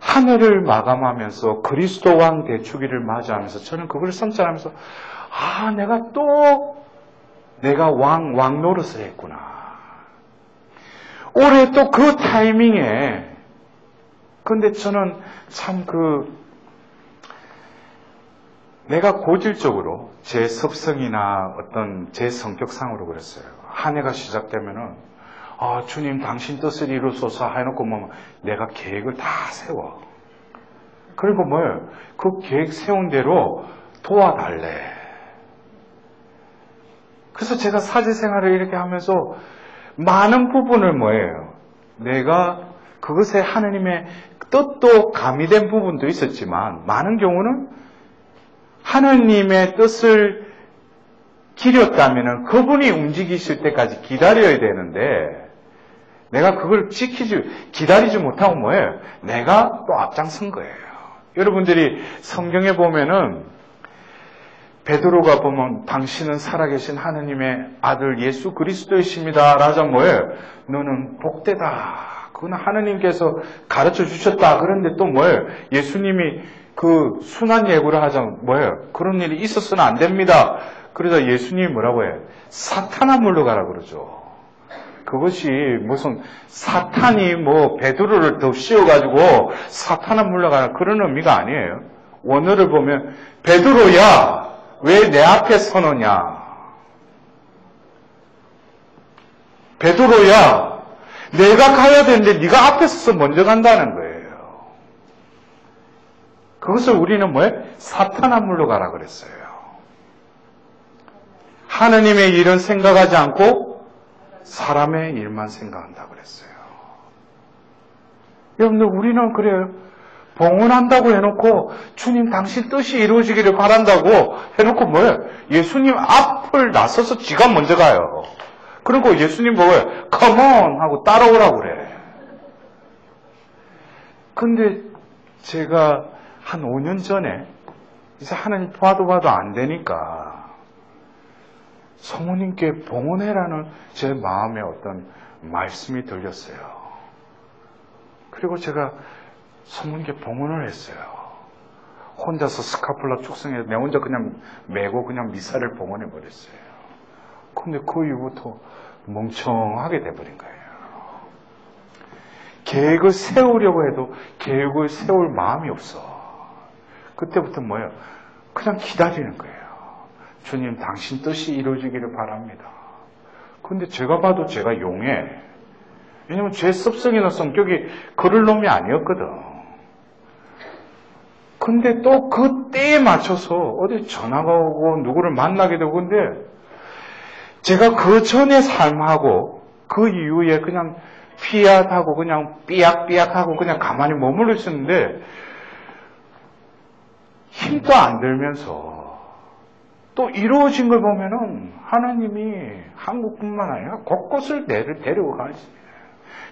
A: 하늘을 마감하면서 그리스도 왕 대축일을 맞이하면서 저는 그걸 성찰하면서 내가 왕 노릇을 했구나. 올해 또 그 타이밍에 근데 저는 참 내가 고질적으로 제 습성이나 어떤 제 성격상으로 그랬어요. 한 해가 시작되면은 주님 당신 뜻을 이루소서 해놓고 내가 계획을 다 세워. 그리고 뭐예요? 그 계획 세운 대로 도와달래. 그래서 제가 사제생활을 이렇게 하면서 많은 부분을 뭐예요? 내가 그것에 하느님의 뜻도 가미된 부분도 있었지만 많은 경우는 하느님의 뜻을 기렸다면 그분이 움직이실 때까지 기다려야 되는데 내가 그걸 기다리지 못하고 뭐예요? 내가 또 앞장선 거예요. 여러분들이 성경에 보면은 베드로가 보면 당신은 살아계신 하느님의 아들 예수 그리스도이십니다. 라자 뭐예요? 너는 복되다. 그건 하느님께서 가르쳐 주셨다. 그런데 또 뭐예요? 예수님이 그 순한 예고를 하자 뭐예요? 그런 일이 있어서는 안 됩니다. 그러자 예수님이 뭐라고 해요? 사탄아 물러가라 그러죠. 그것이 무슨 사탄이 베드로를 더 씌워가지고 사탄아 물러가라 그런 의미가 아니에요. 원어를 보면 베드로야 왜 내 앞에 서느냐? 베드로야 내가 가야 되는데 네가 앞에 서서 먼저 간다는 거예요. 그것을 우리는 뭐예요? 사탄아 물러가라 그랬어요. 하느님의 일은 생각하지 않고 사람의 일만 생각한다 그랬어요. 여러분들 우리는 그래요. 봉헌한다고 해놓고 주님 당신 뜻이 이루어지기를 바란다고 해놓고 뭐예요? 예수님 앞을 나서서 지가 먼저 가요. 그리고 예수님 뭐예요? Come on 하고 따라오라고 그래. 근데 제가 한 5년 전에 이제 하나님 봐도 안 되니까 성모님께 봉헌해라는 제 마음에 어떤 말씀이 들렸어요. 그리고 제가 성모님께 봉헌을 했어요. 혼자서 스카플라 축성해서 내 혼자 그냥 메고 그냥 미사를 봉헌해 버렸어요. 근데 그 이후부터 멍청하게 돼버린 거예요. 계획을 세우려고 해도 계획을 세울 마음이 없어. 그때부터 뭐예요? 그냥 기다리는 거예요. 주님 당신 뜻이 이루어지기를 바랍니다. 근데 제가 봐도 제가 용해. 왜냐면 제 습성이나 성격이 그럴 놈이 아니었거든. 근데 또 그 때에 맞춰서 어디 전화가 오고 누구를 만나게 되고 근데 제가 그 전의 삶하고 그 이후에 그냥 피앗하고 그냥 삐약삐약하고 그냥 가만히 머물러 있었는데 힘도 안 들면서 또 이루어진 걸 보면은 하나님이 한국뿐만 아니라 곳곳을 데리고 가지.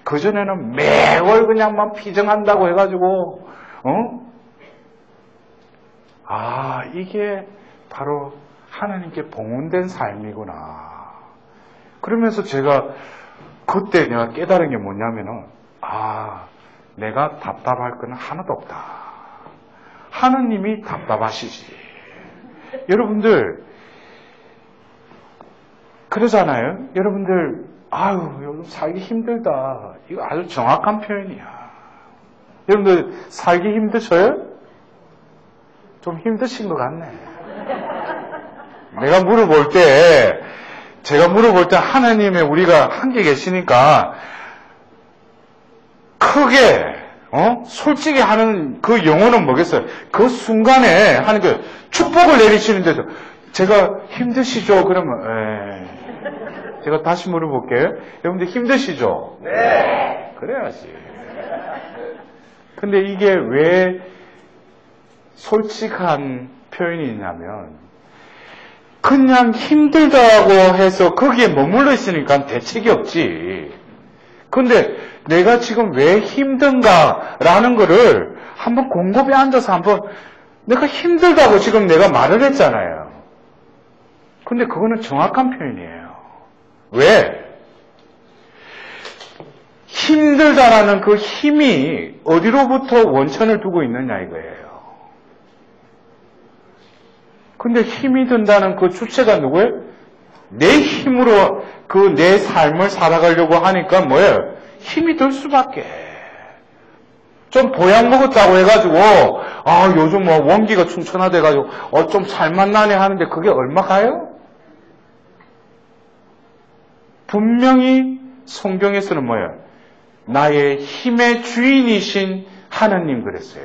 A: 그전에는 매월 그냥 막 피정한다고 해가지고 이게 바로 하나님께 봉헌된 삶이구나. 그러면서 제가 그때 내가 깨달은 게 뭐냐면은 내가 답답할 건 하나도 없다. 하나님이 답답하시지. 여러분들 그러잖아요. 여러분들 요즘 살기 힘들다. 이거 아주 정확한 표현이야. 여러분들 살기 힘드셔요? 좀 힘드신 것 같네. 내가 물어볼 때 제가 물어볼 때 하나님의 우리가 함께 계시니까 크게 솔직히 하는 그 영혼은 뭐겠어요? 그 순간에 하는 그 축복을 내리시는데도 제가 힘드시죠? 그러면 제가 다시 물어볼게요. 여러분들 힘드시죠? 네. 그래야지. 근데 이게 왜 솔직한 표현이냐면 그냥 힘들다고 해서 거기에 머물러 있으니까 대책이 없지. 근데 내가 지금 왜 힘든가라는 거를 한번 곰곰이 앉아서 한번 내가 힘들다고 지금 내가 말을 했잖아요. 근데 그거는 정확한 표현이에요. 왜? 힘들다라는 그 힘이 어디로부터 원천을 두고 있느냐 이거예요. 근데 힘이 든다는 그 주체가 누구예요? 내 힘으로 그 내 삶을 살아가려고 하니까 뭐예요? 힘이 들 수밖에. 좀 보약 먹었다고 해가지고 요즘 뭐 원기가 충천화돼가지고 좀 살만나네 하는데 그게 얼마 가요? 분명히 성경에서는 뭐예요? 나의 힘의 주인이신 하나님 그랬어요.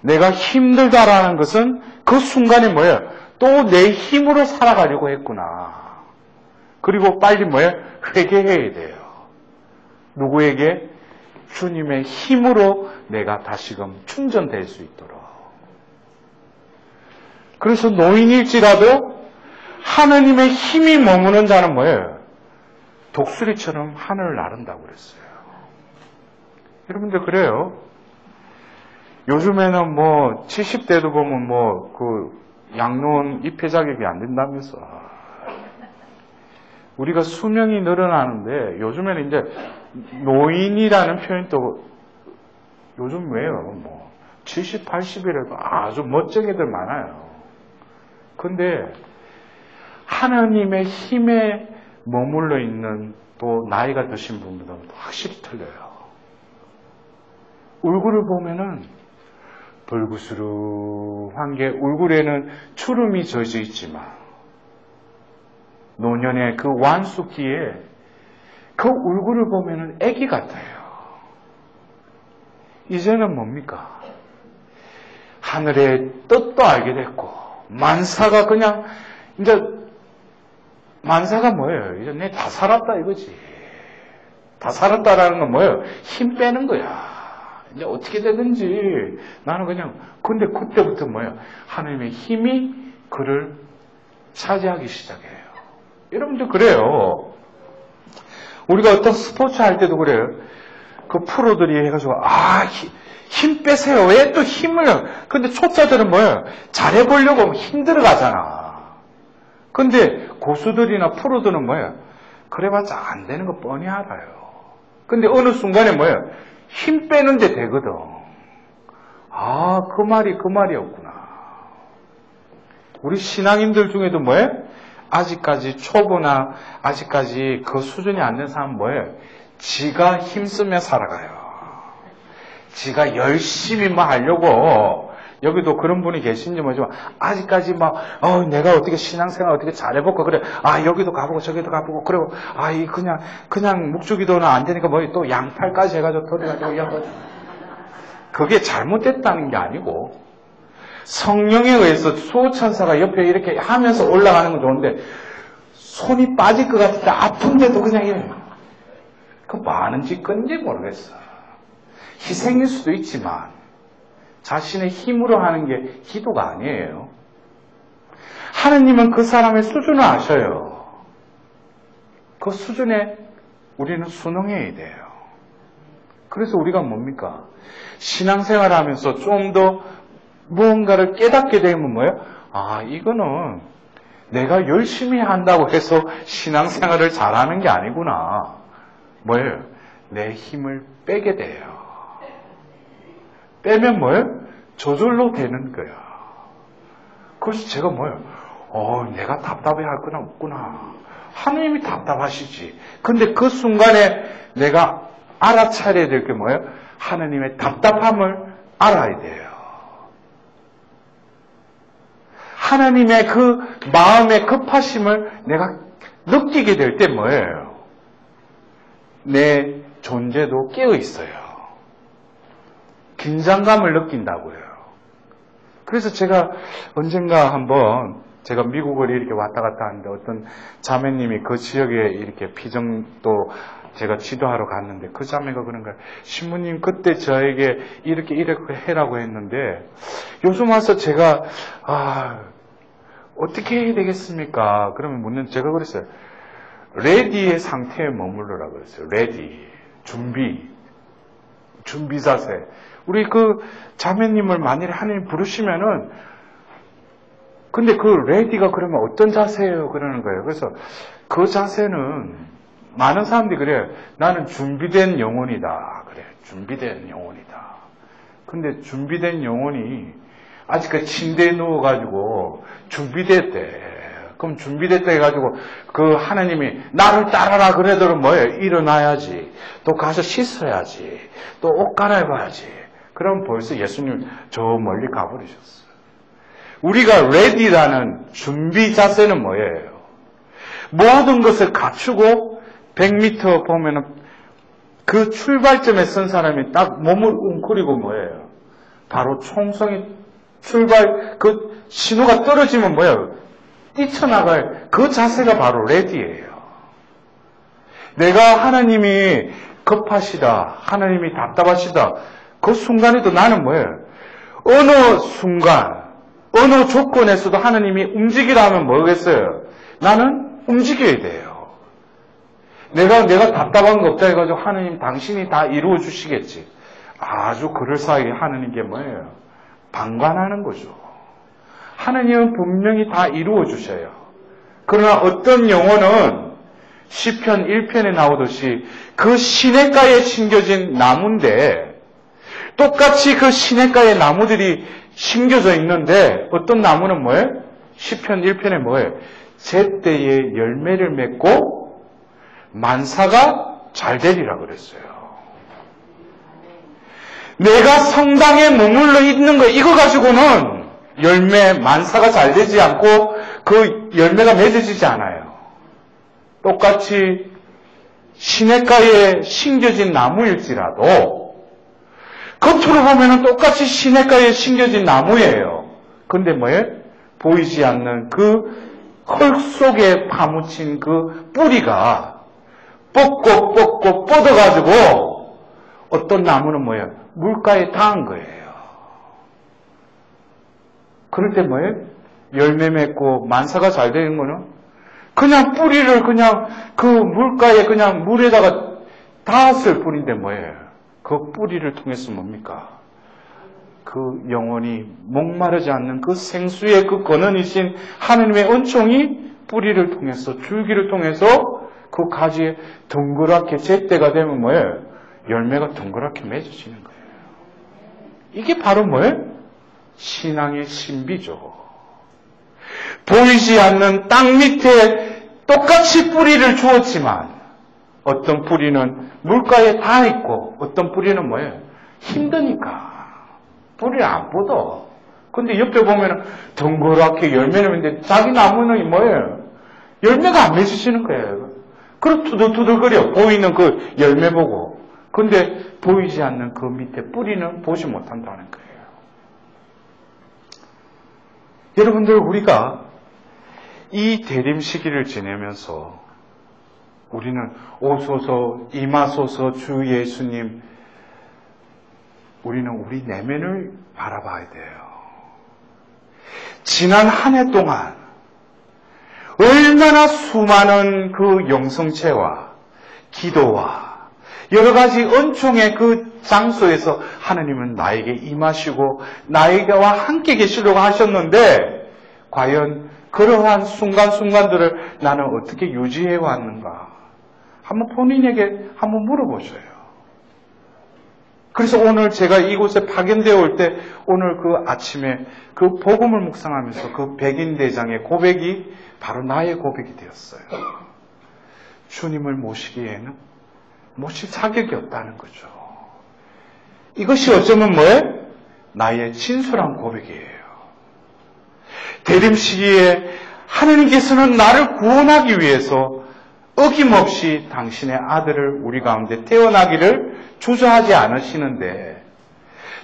A: 내가 힘들다라는 것은 그 순간에 뭐예요? 또 내 힘으로 살아가려고 했구나. 그리고 빨리 뭐예요? 회개해야 돼요. 누구에게? 주님의 힘으로 내가 다시금 충전될 수 있도록. 그래서 노인일지라도 하나님의 힘이 머무는 자는 뭐예요? 독수리처럼 하늘을 나른다고 그랬어요. 여러분들 그래요. 요즘에는 뭐 70대도 보면 뭐 그 양로원 입회 자격이 안 된다면서. 우리가 수명이 늘어나는데 요즘에는 이제 노인이라는 표현도 요즘 왜요? 뭐 70, 80이라도 아주 멋쟁이들 많아요. 근데 하나님의 힘에 머물러 있는 또 나이가 드신 분들은 확실히 틀려요. 얼굴을 보면은 불구스름한 게 얼굴에는 주름이 젖어 있지만 노년의 그 완숙기에 그 얼굴을 보면은 애기 같아요. 이제는 뭡니까? 하늘의 뜻도 알게 됐고 만사가 그냥 이제 만사가 뭐예요? 이제 내 다 살았다 이거지. 다 살았다라는 건 뭐예요? 힘 빼는 거야. 이제 어떻게 되든지 나는 그냥 근데 그때부터 뭐예요? 하나님의 힘이 그를 차지하기 시작해요. 여러분들 그래요. 우리가 어떤 스포츠 할 때도 그래요. 그 프로들이 해가지고 힘 빼세요. 왜 또 힘을 근데 초짜들은 뭐예요? 잘해보려고 힘 들어가잖아. 근데 고수들이나 프로들은 뭐예요? 그래봤자 안 되는 거 뻔히 알아요. 근데 어느 순간에 뭐예요? 힘 빼는데 되거든. 그 말이었구나. 우리 신앙인들 중에도 뭐예요? 아직까지 초보나 아직까지 그 수준이 안 된 사람은 뭐예요? 지가 힘쓰며 살아가요. 지가 열심히 뭐 하려고 여기도 그런 분이 계신지 모르지만 아직까지 내가 어떻게 신앙생활 어떻게 잘해볼까 그래. 여기도 가보고 저기도 가보고 그리고 그냥 묵주기도는 안 되니까 또 양팔까지 해가지고 돌려가지고 그게 잘못됐다는 게 아니고 성령에 의해서 수호천사가 옆에 이렇게 하면서 올라가는 건 좋은데 손이 빠질 것 같을 때 아픈데도 그냥 이래요. 그 많은 짓건지 모르겠어. 희생일 수도 있지만 자신의 힘으로 하는 게 기도가 아니에요. 하느님은 그 사람의 수준을 아셔요. 그 수준에 우리는 순응해야 돼요. 그래서 우리가 뭡니까? 신앙생활 하면서 좀 더 무언가를 깨닫게 되면 뭐예요? 이거는 내가 열심히 한다고 해서 신앙생활을 잘하는 게 아니구나. 뭐예요? 내 힘을 빼게 돼요. 빼면 뭐예요? 저절로 되는 거야. 그래서 제가 뭐예요? 내가 답답해 할 건 없구나. 하나님이 답답하시지. 근데 그 순간에 내가 알아차려야 될 게 뭐예요? 하나님의 답답함을 알아야 돼요. 하나님의 그 마음의 급하심을 내가 느끼게 될 때 뭐예요? 내 존재도 깨어 있어요. 긴장감을 느낀다고요. 그래서 제가 언젠가 한번 제가 미국을 이렇게 왔다 갔다 하는데 어떤 자매님이 그 지역에 이렇게 피정도 제가 지도하러 갔는데 그 자매가 그런 거예요. 신부님 그때 저에게 이렇게 해라고 했는데 요즘 와서 제가 어떻게 해야 되겠습니까? 그러면 묻는 제가 그랬어요. 레디의 상태에 머무르라 그랬어요. 레디, 준비 자세. 우리 그 자매님을 만일에 하나님 부르시면은 근데 그 레디가 그러면 어떤 자세예요? 그러는 거예요. 그래서 그 자세는 많은 사람들이 그래요. 나는 준비된 영혼이다. 그래. 준비된 영혼이다. 근데 준비된 영혼이 아직 그 침대에 누워가지고 준비됐대. 그럼 준비됐다 해가지고 그 하나님이 나를 따라라 그래도 뭐예요? 일어나야지. 또 가서 씻어야지. 또 옷 갈아입어야지. 그럼 벌써 예수님 저 멀리 가버리셨어요. 우리가 레디라는 준비 자세는 뭐예요? 모든 것을 갖추고 100m 보면은 그 출발점에 선 사람이 딱 몸을 웅크리고 뭐예요? 바로 총성이 출발 그 신호가 떨어지면 뭐예요? 뛰쳐나갈 그 자세가 바로 레디예요. 내가 하나님이 급하시다, 하나님이 답답하시다 그 순간에도 나는 뭐예요? 어느 순간 어느 조건에서도 하나님이 움직이라 하면 뭐겠어요? 나는 움직여야 돼요. 내가 답답한 거 없다 해가지고 하나님 당신이 다 이루어 주시겠지. 아주 그럴싸하게 하는 게 뭐예요? 방관하는 거죠. 하나님은 분명히 다 이루어 주셔요. 그러나 어떤 영혼은 시편 1편에 나오듯이 그 시냇가에 심겨진 나무인데 똑같이 그 시냇가에 나무들이 심겨져 있는데 어떤 나무는 뭐예요? 시편 1편에 뭐예요? 제때에 열매를 맺고 만사가 잘 되리라 그랬어요. 내가 성당에 머물러 있는 거 이거 가지고는 열매 만사가 잘 되지 않고 그 열매가 맺어지지 않아요. 똑같이 시냇가에 심겨진 나무일지라도 겉으로 보면은 똑같이 시냇가에 심겨진 나무예요. 근데 뭐예요? 보이지 않는 그 흙 속에 파묻힌 그 뿌리가 뻗고 뻗어가지고 어떤 나무는 뭐예요? 물가에 닿은 거예요. 그럴 때 뭐예요? 열매 맺고 만사가 잘 되는 거는 그냥 뿌리를 그냥 그 물가에 그냥 물에다가 닿았을 뿐인데 뭐예요? 그 뿌리를 통해서 뭡니까? 그 영혼이 목마르지 않는 그 생수의 그 근원이신 하느님의 은총이 뿌리를 통해서 줄기를 통해서 그 가지에 덩그랗게 제때가 되면 뭐예요? 열매가 덩그랗게 맺어지는 거예요. 이게 바로 뭐예요? 신앙의 신비죠. 보이지 않는 땅 밑에 똑같이 뿌리를 주었지만 어떤 뿌리는 물가에 닿아 있고 어떤 뿌리는 뭐예요? 힘드니까 뿌리를 안 뻗어. 근데 옆에 보면 덩그랗게 열매를 맺는데 자기 나무는 뭐예요? 열매가 안 맺어지는 거예요. 그럼 투덜투덜거려. 보이는 그 열매 보고. 근데 보이지 않는 그 밑에 뿌리는 보지 못한다는 거예요. 여러분들 우리가 이 대림 시기를 지내면서 우리는 오소서 임하소서 주 예수님 우리는 우리 내면을 바라봐야 돼요. 지난 한 해 동안 얼마나 수많은 그 영성체와 기도와 여러 가지 은총의 그 장소에서 하나님은 나에게 임하시고 나에게와 함께 계시려고 하셨는데 과연 그러한 순간순간들을 나는 어떻게 유지해 왔는가? 한번 본인에게 한번 물어보셔요. 그래서 오늘 제가 이곳에 파견되어 올 때 오늘 그 아침에 그 복음을 묵상하면서 그 백인대장의 고백이 바로 나의 고백이 되었어요. 주님을 모시기에는 모실 자격이 없다는 거죠. 이것이 어쩌면 뭐예요? 나의 진솔한 고백이에요. 대림 시기에 하느님께서는 나를 구원하기 위해서 어김없이 당신의 아들을 우리 가운데 태어나기를 주저하지 않으시는데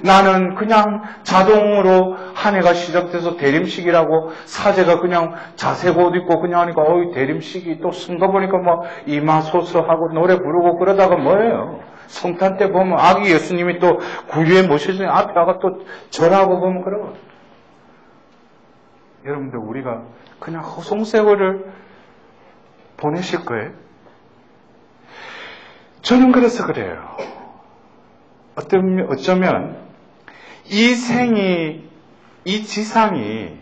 A: 나는 그냥 자동으로 한 해가 시작돼서 대림식이라고 사제가 그냥 자색 옷 입고 그냥 하니까 대림식이 또 쓴 거 보니까 뭐 이마소서하고 노래 부르고 그러다가 뭐예요? 성탄 때 보면 아기 예수님이 또 구유에 모셔진 앞에 와가 또 절하고 보면 그러고 여러분들 우리가 그냥 허송세월을 보내실 거예요? 저는 그래서 그래요. 어쩌면 이 생이, 이 지상이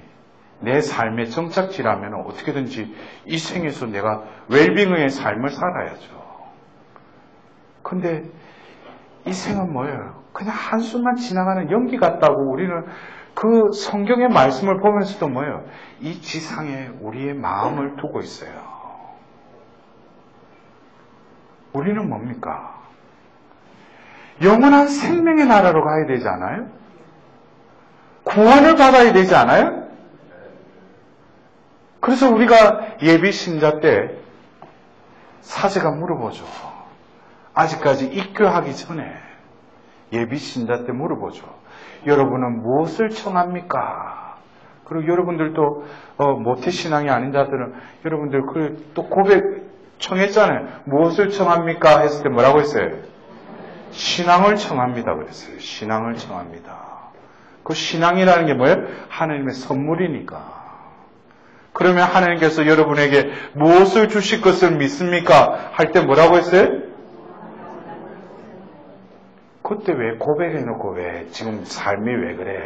A: 내 삶의 정착지라면 어떻게든지 이 생에서 내가 웰빙의 삶을 살아야죠. 근데 이 생은 뭐예요? 그냥 한숨만 지나가는 연기 같다고 우리는 그 성경의 말씀을 보면서도 뭐예요? 이 지상에 우리의 마음을 두고 있어요. 우리는 뭡니까? 영원한 생명의 나라로 가야 되지 않아요? 구원을 받아야 되지 않아요? 그래서 우리가 예비 신자 때 사제가 물어보죠. 아직까지 입교하기 전에 예비 신자 때 물어보죠. 여러분은 무엇을 청합니까? 그리고 여러분들도 모태신앙이 아닌 자들은 여러분들 또 고백 청했잖아요. 무엇을 청합니까? 했을 때 뭐라고 했어요? 신앙을 청합니다. 그랬어요. 신앙을 청합니다. 그 신앙이라는 게 뭐예요? 하나님의 선물이니까. 그러면 하나님께서 여러분에게 무엇을 주실 것을 믿습니까? 할 때 뭐라고 했어요? 그때 왜 고백해놓고 왜 지금 삶이 왜 그래?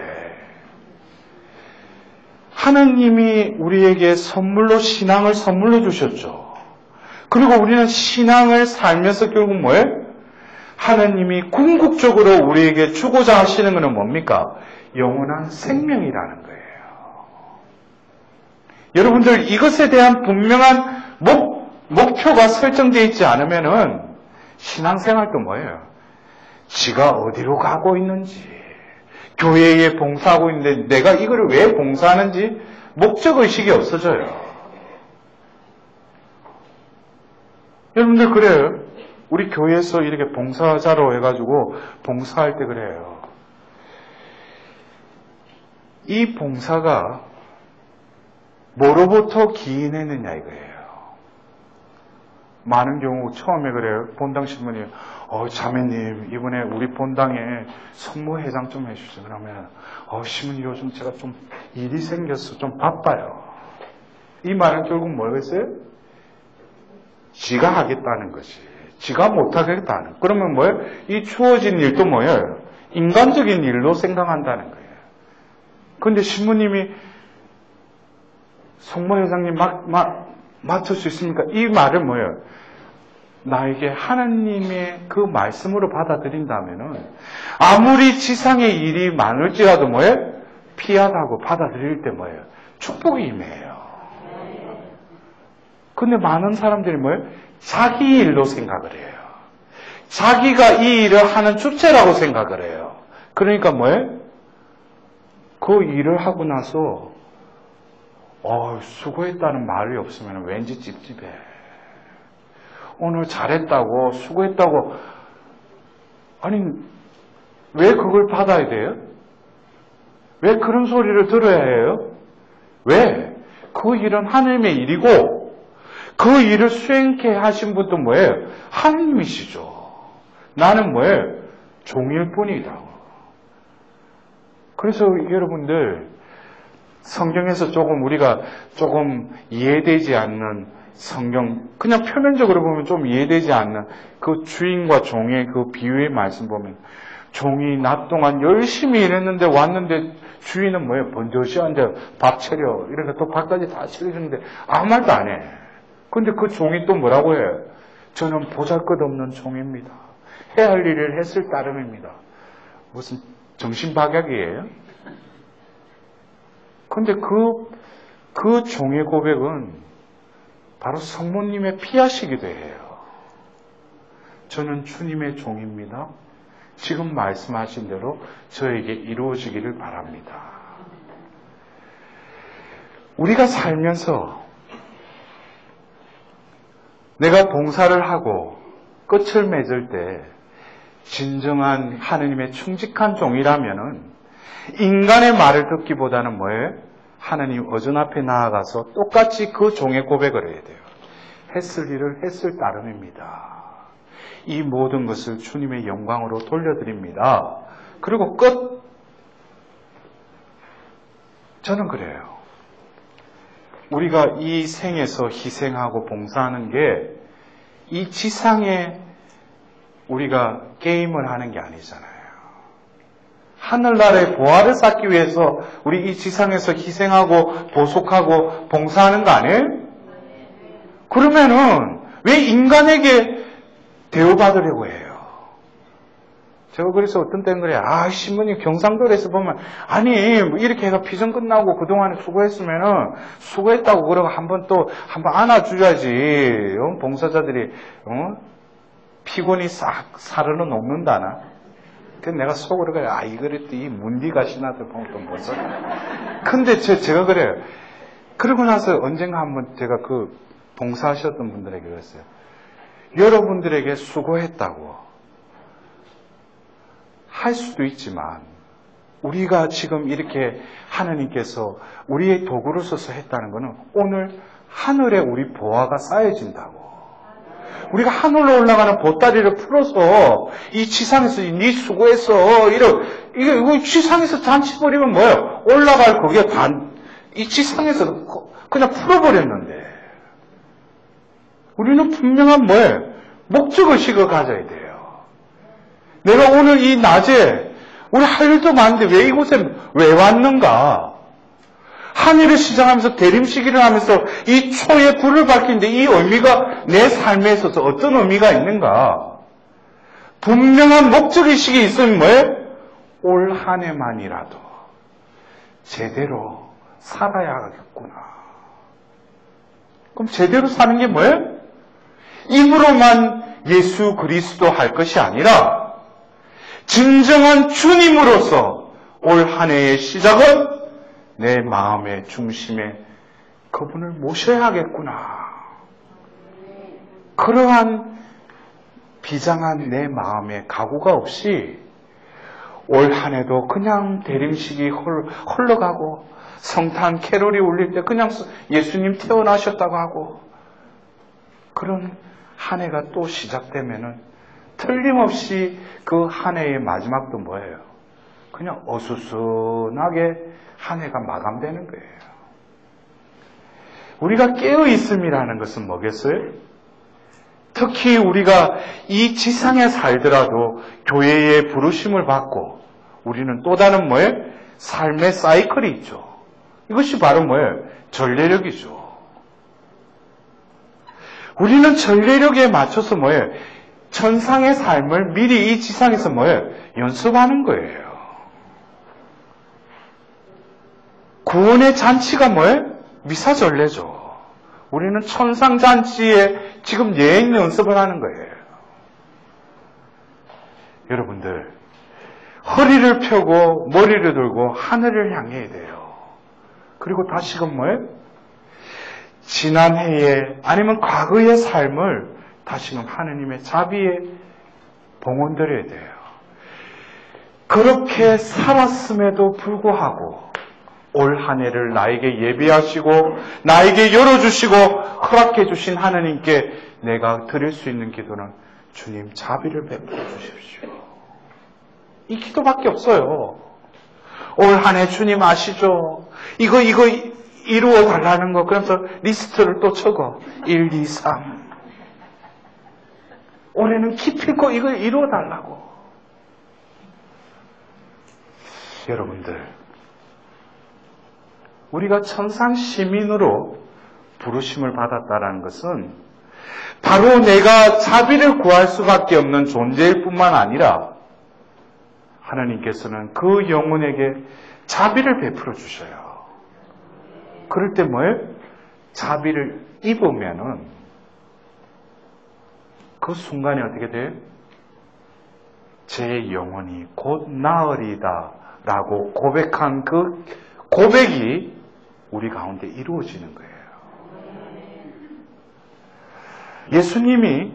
A: 하나님이 우리에게 신앙을 선물로 주셨죠. 그리고 우리는 신앙을 살면서 결국 뭐예요? 하나님이 궁극적으로 우리에게 주고자 하시는 것은 뭡니까? 영원한 생명이라는 거예요. 여러분들 이것에 대한 분명한 목표가 설정되어 있지 않으면은 신앙생활도 뭐예요? 지가 어디로 가고 있는지, 교회에 봉사하고 있는데 내가 이거를 왜 봉사하는지 목적의식이 없어져요. 여러분들 그래요. 우리 교회에서 이렇게 봉사자로 해가지고 봉사할 때 그래요. 이 봉사가 뭐로부터 기인했느냐 이거예요. 많은 경우 처음에 그래요. 본당 신문이 자매님 이번에 우리 본당에 성모회장 좀 해주세요. 그러면 신부님 요즘 제가 좀 일이 생겨서 좀 바빠요. 이 말은 결국 뭐겠어요? 지가 하겠다는 것이. 지가 못하겠다는. 그러면 뭐예요? 이 주어진 일도 뭐예요? 인간적인 일로 생각한다는 거예요. 그런데 신부님이 성모회장님 맡을 수 있습니까? 이 말은 뭐예요? 나에게 하나님의 그 말씀으로 받아들인다면은 아무리 지상의 일이 많을지라도 뭐예요? 피하다고 받아들일 때 뭐예요? 축복이 임해요. 근데 많은 사람들이 뭐예요? 자기 일로 생각을 해요. 자기가 이 일을 하는 주체라고 생각을 해요. 그러니까 뭐예요? 그 일을 하고 나서 수고했다는 말이 없으면 왠지 찝찝해. 오늘 잘했다고 수고했다고 아니 왜 그걸 받아야 돼요? 왜 그런 소리를 들어야 해요? 왜? 그 일은 하나님의 일이고 그 일을 수행케 하신 분도 뭐예요? 하나님이시죠. 나는 뭐예요? 종일 뿐이다. 그래서 여러분들 성경에서 우리가 조금 이해되지 않는 성경, 그냥 표면적으로 보면 좀 이해되지 않는 그 주인과 종의 그 비유의 말씀 보면 종이 낮 동안 열심히 일했는데 왔는데 주인은 뭐예요? 번듯이한데 밥 차려. 이러니까 또 밥까지 다 차려주는데 아무 말도 안 해. 근데 그 종이 또 뭐라고 해요? 저는 보잘것없는 종입니다. 해야 할 일을 했을 따름입니다. 무슨 정신박약이에요? 근데 그 종의 고백은 바로 성모님의 피하시기도 해요. 저는 주님의 종입니다. 지금 말씀하신 대로 저에게 이루어지기를 바랍니다. 우리가 살면서 내가 봉사를 하고 끝을 맺을 때 진정한 하느님의 충직한 종이라면은 인간의 말을 듣기보다는 뭐예요? 하느님 어전 앞에 나아가서 똑같이 그 종의 고백을 해야 돼요. 했을 일을 했을 따름입니다. 이 모든 것을 주님의 영광으로 돌려드립니다. 그리고 끝. 저는 그래요. 우리가 이 생에서 희생하고 봉사하는 게 이 지상에 우리가 게임을 하는 게 아니잖아요. 하늘나라의 보화를 쌓기 위해서 우리 이 지상에서 희생하고 보속하고 봉사하는 거 아니에요? 그러면은 왜 인간에게 대우받으려고 해요? 제가 그래서 어떤 때는 그래요. 신부님 경상도에서 보면 이렇게 해서 피정 끝나고 그동안에 수고했으면은 수고했다고 그러고 한번 안아줘야지. 봉사자들이 피곤이 싹 사르르 녹는다나. 그래서 내가 속으로 그래. 이거랬더 이 문디가 신하들 보면 또 뭐지? 근데 제가 그래요. 그러고 나서 언젠가 한번 제가 그 봉사하셨던 분들에게 그랬어요. 여러분들에게 수고했다고 할 수도 있지만 우리가 지금 이렇게 하느님께서 우리의 도구를 써서 했다는 것은 오늘 하늘에 우리 보화가 쌓여진다고. 우리가 하늘로 올라가는 보따리를 풀어서 이 지상에서 네 수고해서 이거 지상에서 잔치 벌이면 뭐예요? 올라갈 그게 이 지상에서 그냥 풀어버렸는데 우리는 분명한 뭐예요? 목적의식을 가져야 돼요. 내가 오늘 이 낮에 우리 할 일도 많은데 왜 이곳에 왜 왔는가? 한일을 시작하면서 대림시기를 하면서 이 초에 불을 밝히는데 이 의미가 내 삶에 있어서 어떤 의미가 있는가? 분명한 목적의식이 있으면 뭐예요? 올 한 해만이라도 제대로 살아야겠구나. 그럼 제대로 사는 게 뭐예요? 입으로만 예수 그리스도 할 것이 아니라 진정한 주님으로서 올 한 해의 시작은 내 마음의 중심에 그분을 모셔야 하겠구나. 그러한 비장한 내 마음의 각오가 없이 올 한 해도 그냥 대림식이 흘러가고 성탄 캐롤이 울릴 때 그냥 예수님 태어나셨다고 하고 그런 한 해가 또 시작되면은 틀림없이 그 한 해의 마지막도 뭐예요? 그냥 어수선하게 한 해가 마감되는 거예요. 우리가 깨어있음이라는 것은 뭐겠어요? 특히 우리가 이 지상에 살더라도 교회의 부르심을 받고 우리는 또 다른 뭐예요? 삶의 사이클이 있죠. 이것이 바로 뭐예요? 전례력이죠. 우리는 전례력에 맞춰서 뭐예요? 천상의 삶을 미리 이 지상에서 뭐예요? 연습하는 거예요. 구원의 잔치가 뭐예요? 미사전례죠. 우리는 천상잔치에 지금 예행 연습을 하는 거예요. 여러분들, 허리를 펴고 머리를 들고 하늘을 향해야 돼요. 그리고 다시금 뭐예요? 지난 해에 아니면 과거의 삶을 다시금 하느님의 자비에 봉헌드려야 돼요. 그렇게 살았음에도 불구하고 올 한 해를 나에게 예비하시고 나에게 열어주시고 허락해 주신 하느님께 내가 드릴 수 있는 기도는 주님 자비를 베풀어 주십시오. 이 기도밖에 없어요. 올 한 해 주님 아시죠? 이거 이루어 달라는 거. 그래서 리스트를 또 적어. 1, 2, 3. 올해는 기필코 이걸 이루어 달라고. 여러분들, 우리가 천상 시민으로 부르심을 받았다는 것은 바로 내가 자비를 구할 수밖에 없는 존재일 뿐만 아니라 하나님께서는 그 영혼에게 자비를 베풀어 주셔요. 그럴 때 뭐예요? 자비를 입으면은 그 순간에 어떻게 돼요? 제 영혼이 곧 나으리다 라고 고백한 그 고백이 우리 가운데 이루어지는 거예요. 예수님이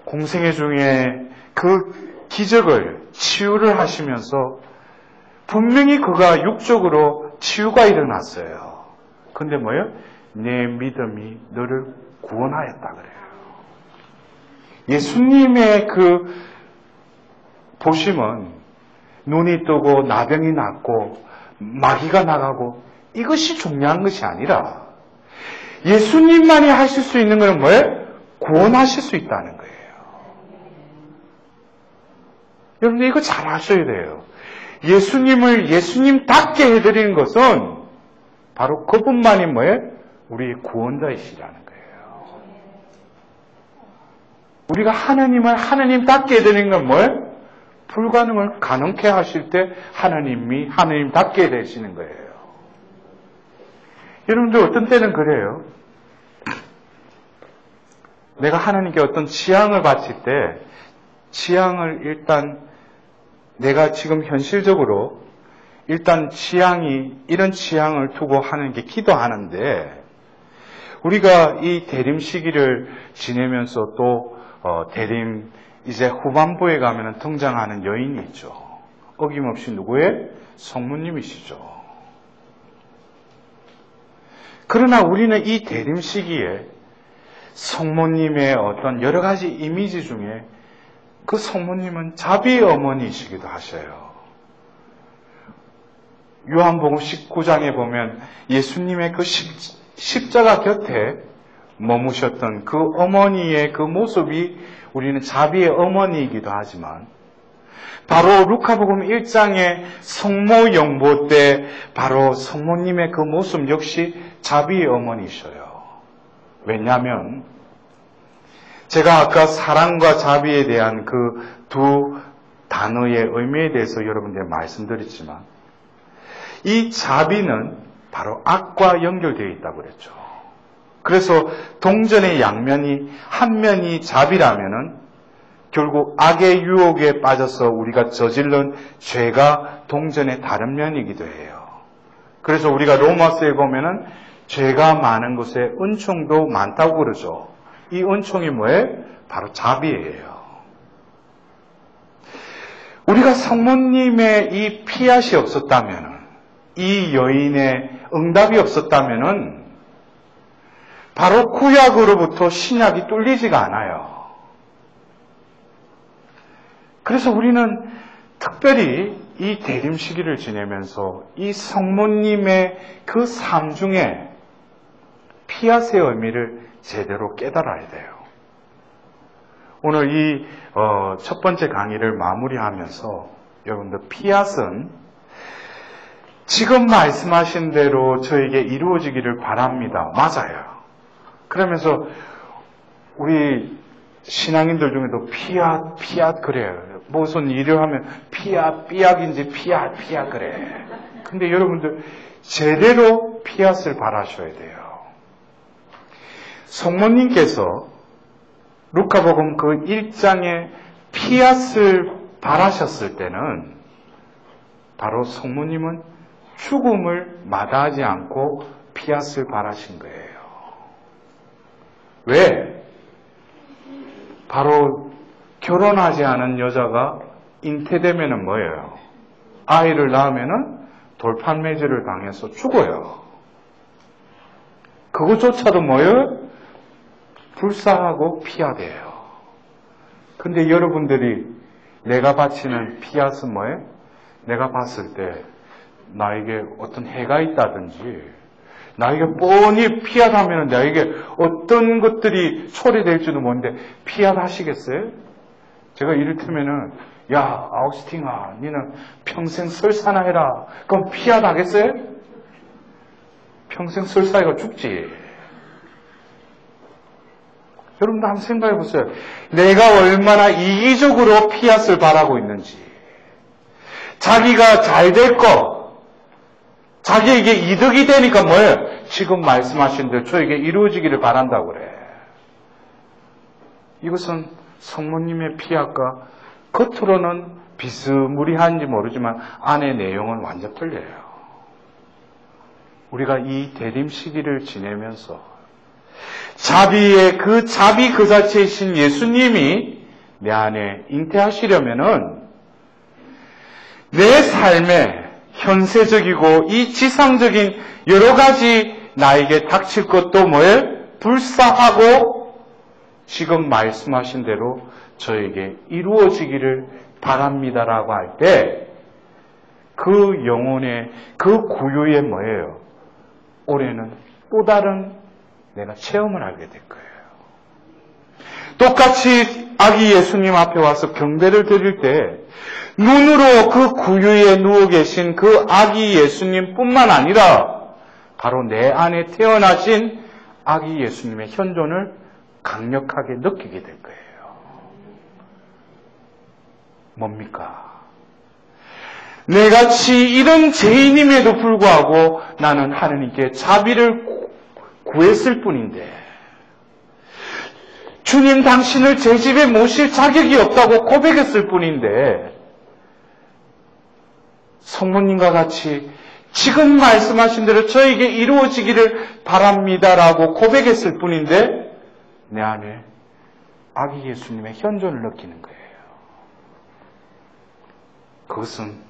A: 공생애 중에 그 기적을, 치유를 하시면서 분명히 그가 육적으로 치유가 일어났어요. 근데 뭐예요? 내 믿음이 너를 구원하였다 그래요. 예수님의 그 보심은 눈이 뜨고 나병이 낫고 마귀가 나가고 이것이 중요한 것이 아니라 예수님만이 하실 수 있는 것은 뭐예요? 구원하실 수 있다는 거예요. 여러분들 이거 잘 아셔야 돼요. 예수님을 예수님답게 해드리는 것은 바로 그분만이 뭐예요? 우리의 구원자이시라는 거예요. 우리가 하나님을 하나님답게 해드리는 건 뭐예요? 불가능을 가능케 하실 때 하나님이 하나님답게 되시는 거예요. 여러분들 어떤 때는 그래요. 내가 하나님께 어떤 지향을 바칠 때 지향을 일단 내가 지금 현실적으로 일단 이런 지향을 두고 하는 게 기도하는데 우리가 이 대림 시기를 지내면서 또 대림 이제 후반부에 가면 등장하는 여인이 있죠. 어김없이 누구의? 성모님이시죠. 그러나 우리는 이 대림 시기에 성모님의 어떤 여러 가지 이미지 중에 그 성모님은 자비의 어머니이시기도 하셔요. 요한복음 19장에 보면 예수님의 그 십자가 곁에 머무셨던 그 어머니의 그 모습이 우리는 자비의 어머니이기도 하지만 바로 루카복음 1장의 성모 영보 때 바로 성모님의 그 모습 역시 자비의 어머니이셔요. 왜냐하면 제가 아까 사랑과 자비에 대한 그 두 단어의 의미에 대해서 여러분들께 말씀드렸지만 이 자비는 바로 악과 연결되어 있다고 그랬죠. 그래서 동전의 양면이 한 면이 자비라면은 결국 악의 유혹에 빠져서 우리가 저질른 죄가 동전의 다른 면이기도 해요. 그래서 우리가 로마서에 보면은 죄가 많은 곳에 은총도 많다고 그러죠. 이 은총이 뭐예요? 바로 자비예요. 우리가 성모님의 이 피앗이 없었다면은 이 여인의 응답이 없었다면은 바로 구약으로부터 신약이 뚫리지가 않아요. 그래서 우리는 특별히 이 대림 시기를 지내면서 이 성모님의 그 삶 중에 피앗의 의미를 제대로 깨달아야 돼요. 오늘 이 첫 번째 강의를 마무리하면서 여러분들 피앗은 지금 말씀하신 대로 저에게 이루어지기를 바랍니다. 맞아요. 그러면서 우리 신앙인들 중에도 피앗 그래요. 무슨 일을 하면 삐약인지 피앗 그래. 근데 여러분들 제대로 피앗을 바라셔야 돼요. 성모님께서 루카복음 그 1장에 피앗을 바라셨을 때는 바로 성모님은 죽음을 마다하지 않고 피앗을 바라신 거예요. 왜? 바로 결혼하지 않은 여자가 잉태되면은 뭐예요? 아이를 낳으면은 돌판매질을 당해서 죽어요. 그것조차도 뭐예요? 불쌍하고 피앗이에요. 근데 여러분들이 내가 바치는 피앗은 뭐예요? 내가 봤을 때 나에게 어떤 해가 있다든지 나에게 뻔히 피앗하면 나에게 어떤 것들이 초래될지도 모르는데 피앗하시겠어요? 제가 이를테면은 야 아우스팅아 니는 평생 설사나 해라. 그럼 피앗하겠어요? 평생 설사해가 죽지. 여러분도 한번 생각해 보세요. 내가 얼마나 이기적으로 피앗을 바라고 있는지. 자기가 잘 될 거, 자기에게 이득이 되니까 뭐예요? 지금 말씀하신 대로 저에게 이루어지기를 바란다고 그래. 이것은 성모님의 피앗과 겉으로는 비스무리한지 모르지만 안의 내용은 완전 틀려요. 우리가 이 대림 시기를 지내면서 자비의 그 자비 그 자체이신 예수님이 내 안에 잉태하시려면은 내 삶에 현세적이고 이 지상적인 여러 가지 나에게 닥칠 것도 뭐예요? 불사하고 지금 말씀하신 대로 저에게 이루어지기를 바랍니다라고 할 때 그 영혼의 그 구유에 뭐예요? 올해는 또 다른 내가 체험을 하게 될 거예요. 똑같이 아기 예수님 앞에 와서 경배를 드릴 때 눈으로 그 구유에 누워 계신 그 아기 예수님뿐만 아니라 바로 내 안에 태어나신 아기 예수님의 현존을 강력하게 느끼게 될 거예요. 뭡니까? 내같이 이런 죄인임에도 불구하고 나는 하느님께 자비를 구했을 뿐인데 주님 당신을 제 집에 모실 자격이 없다고 고백했을 뿐인데 성모님과 같이 지금 말씀하신 대로 저에게 이루어지기를 바랍니다라고 고백했을 뿐인데 내 안에 아기 예수님의 현존을 느끼는 거예요. 그것은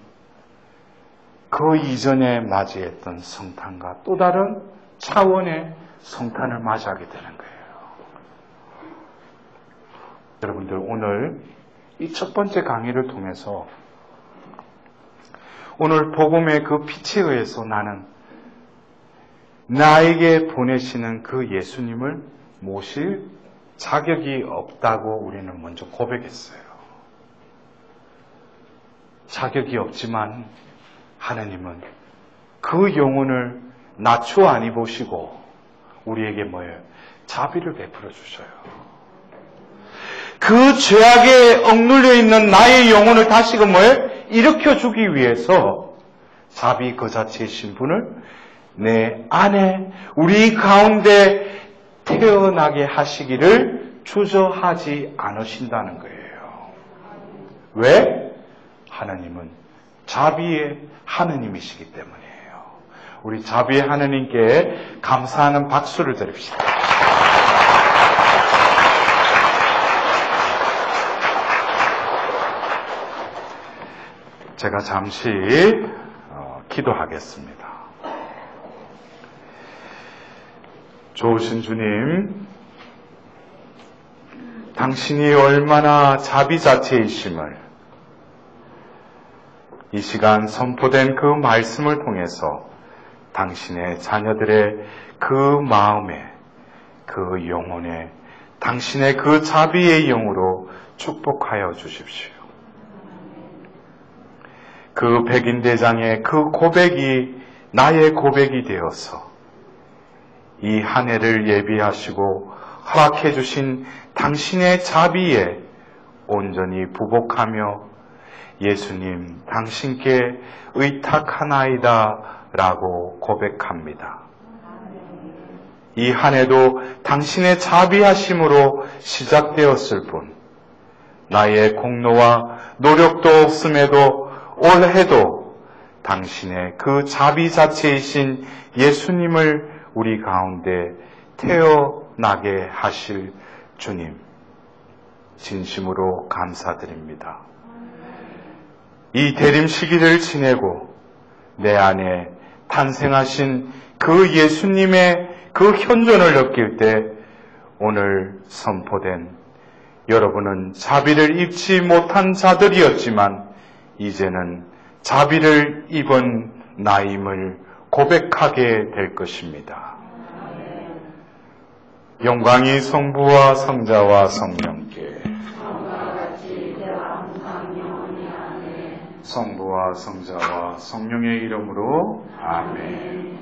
A: 그 이전에 맞이했던 성탄과 또 다른 차원의 성탄을 맞이하게 되는 거예요. 여러분들 오늘 이 첫 번째 강의를 통해서 오늘 복음의 그 빛에 의해서 나는 나에게 보내시는 그 예수님을 모실 자격이 없다고 우리는 먼저 고백했어요. 자격이 없지만 하나님은 그 영혼을 낮추어 아니 보시고 우리에게 뭐예요? 자비를 베풀어 주셔요. 그 죄악에 억눌려 있는 나의 영혼을 다시금 뭐예요? 일으켜 주기 위해서 자비 그 자체이신 분을 내 안에 우리 가운데 태어나게 하시기를 주저하지 않으신다는 거예요. 왜? 하나님은 자비의 하느님이시기 때문이에요. 우리 자비의 하느님께 감사하는 박수를 드립시다. 제가 잠시 기도하겠습니다. 좋으신 주님, 당신이 얼마나 자비 자체이심을 이 시간 선포된 그 말씀을 통해서 당신의 자녀들의 그 마음에, 그 영혼에 당신의 그 자비의 영으로 축복하여 주십시오. 그 백인대장의 그 고백이 나의 고백이 되어서 이 한 해를 예비하시고 허락해 주신 당신의 자비에 온전히 부복하며 예수님 당신께 의탁하나이다 라고 고백합니다. 이 한 해도 당신의 자비하심으로 시작되었을 뿐 나의 공로와 노력도 없음에도 올해도 당신의 그 자비 자체이신 예수님을 우리 가운데 태어나게 하실 주님, 진심으로 감사드립니다. 이 대림 시기를 지내고 내 안에 탄생하신 그 예수님의 그 현존을 느낄 때 오늘 선포된 여러분은 자비를 입지 못한 자들이었지만 이제는 자비를 입은 나임을 고백하게 될 것입니다. 영광이 성부와 성자와 성령께 성부와 성자와 성령의 이름으로 아멘.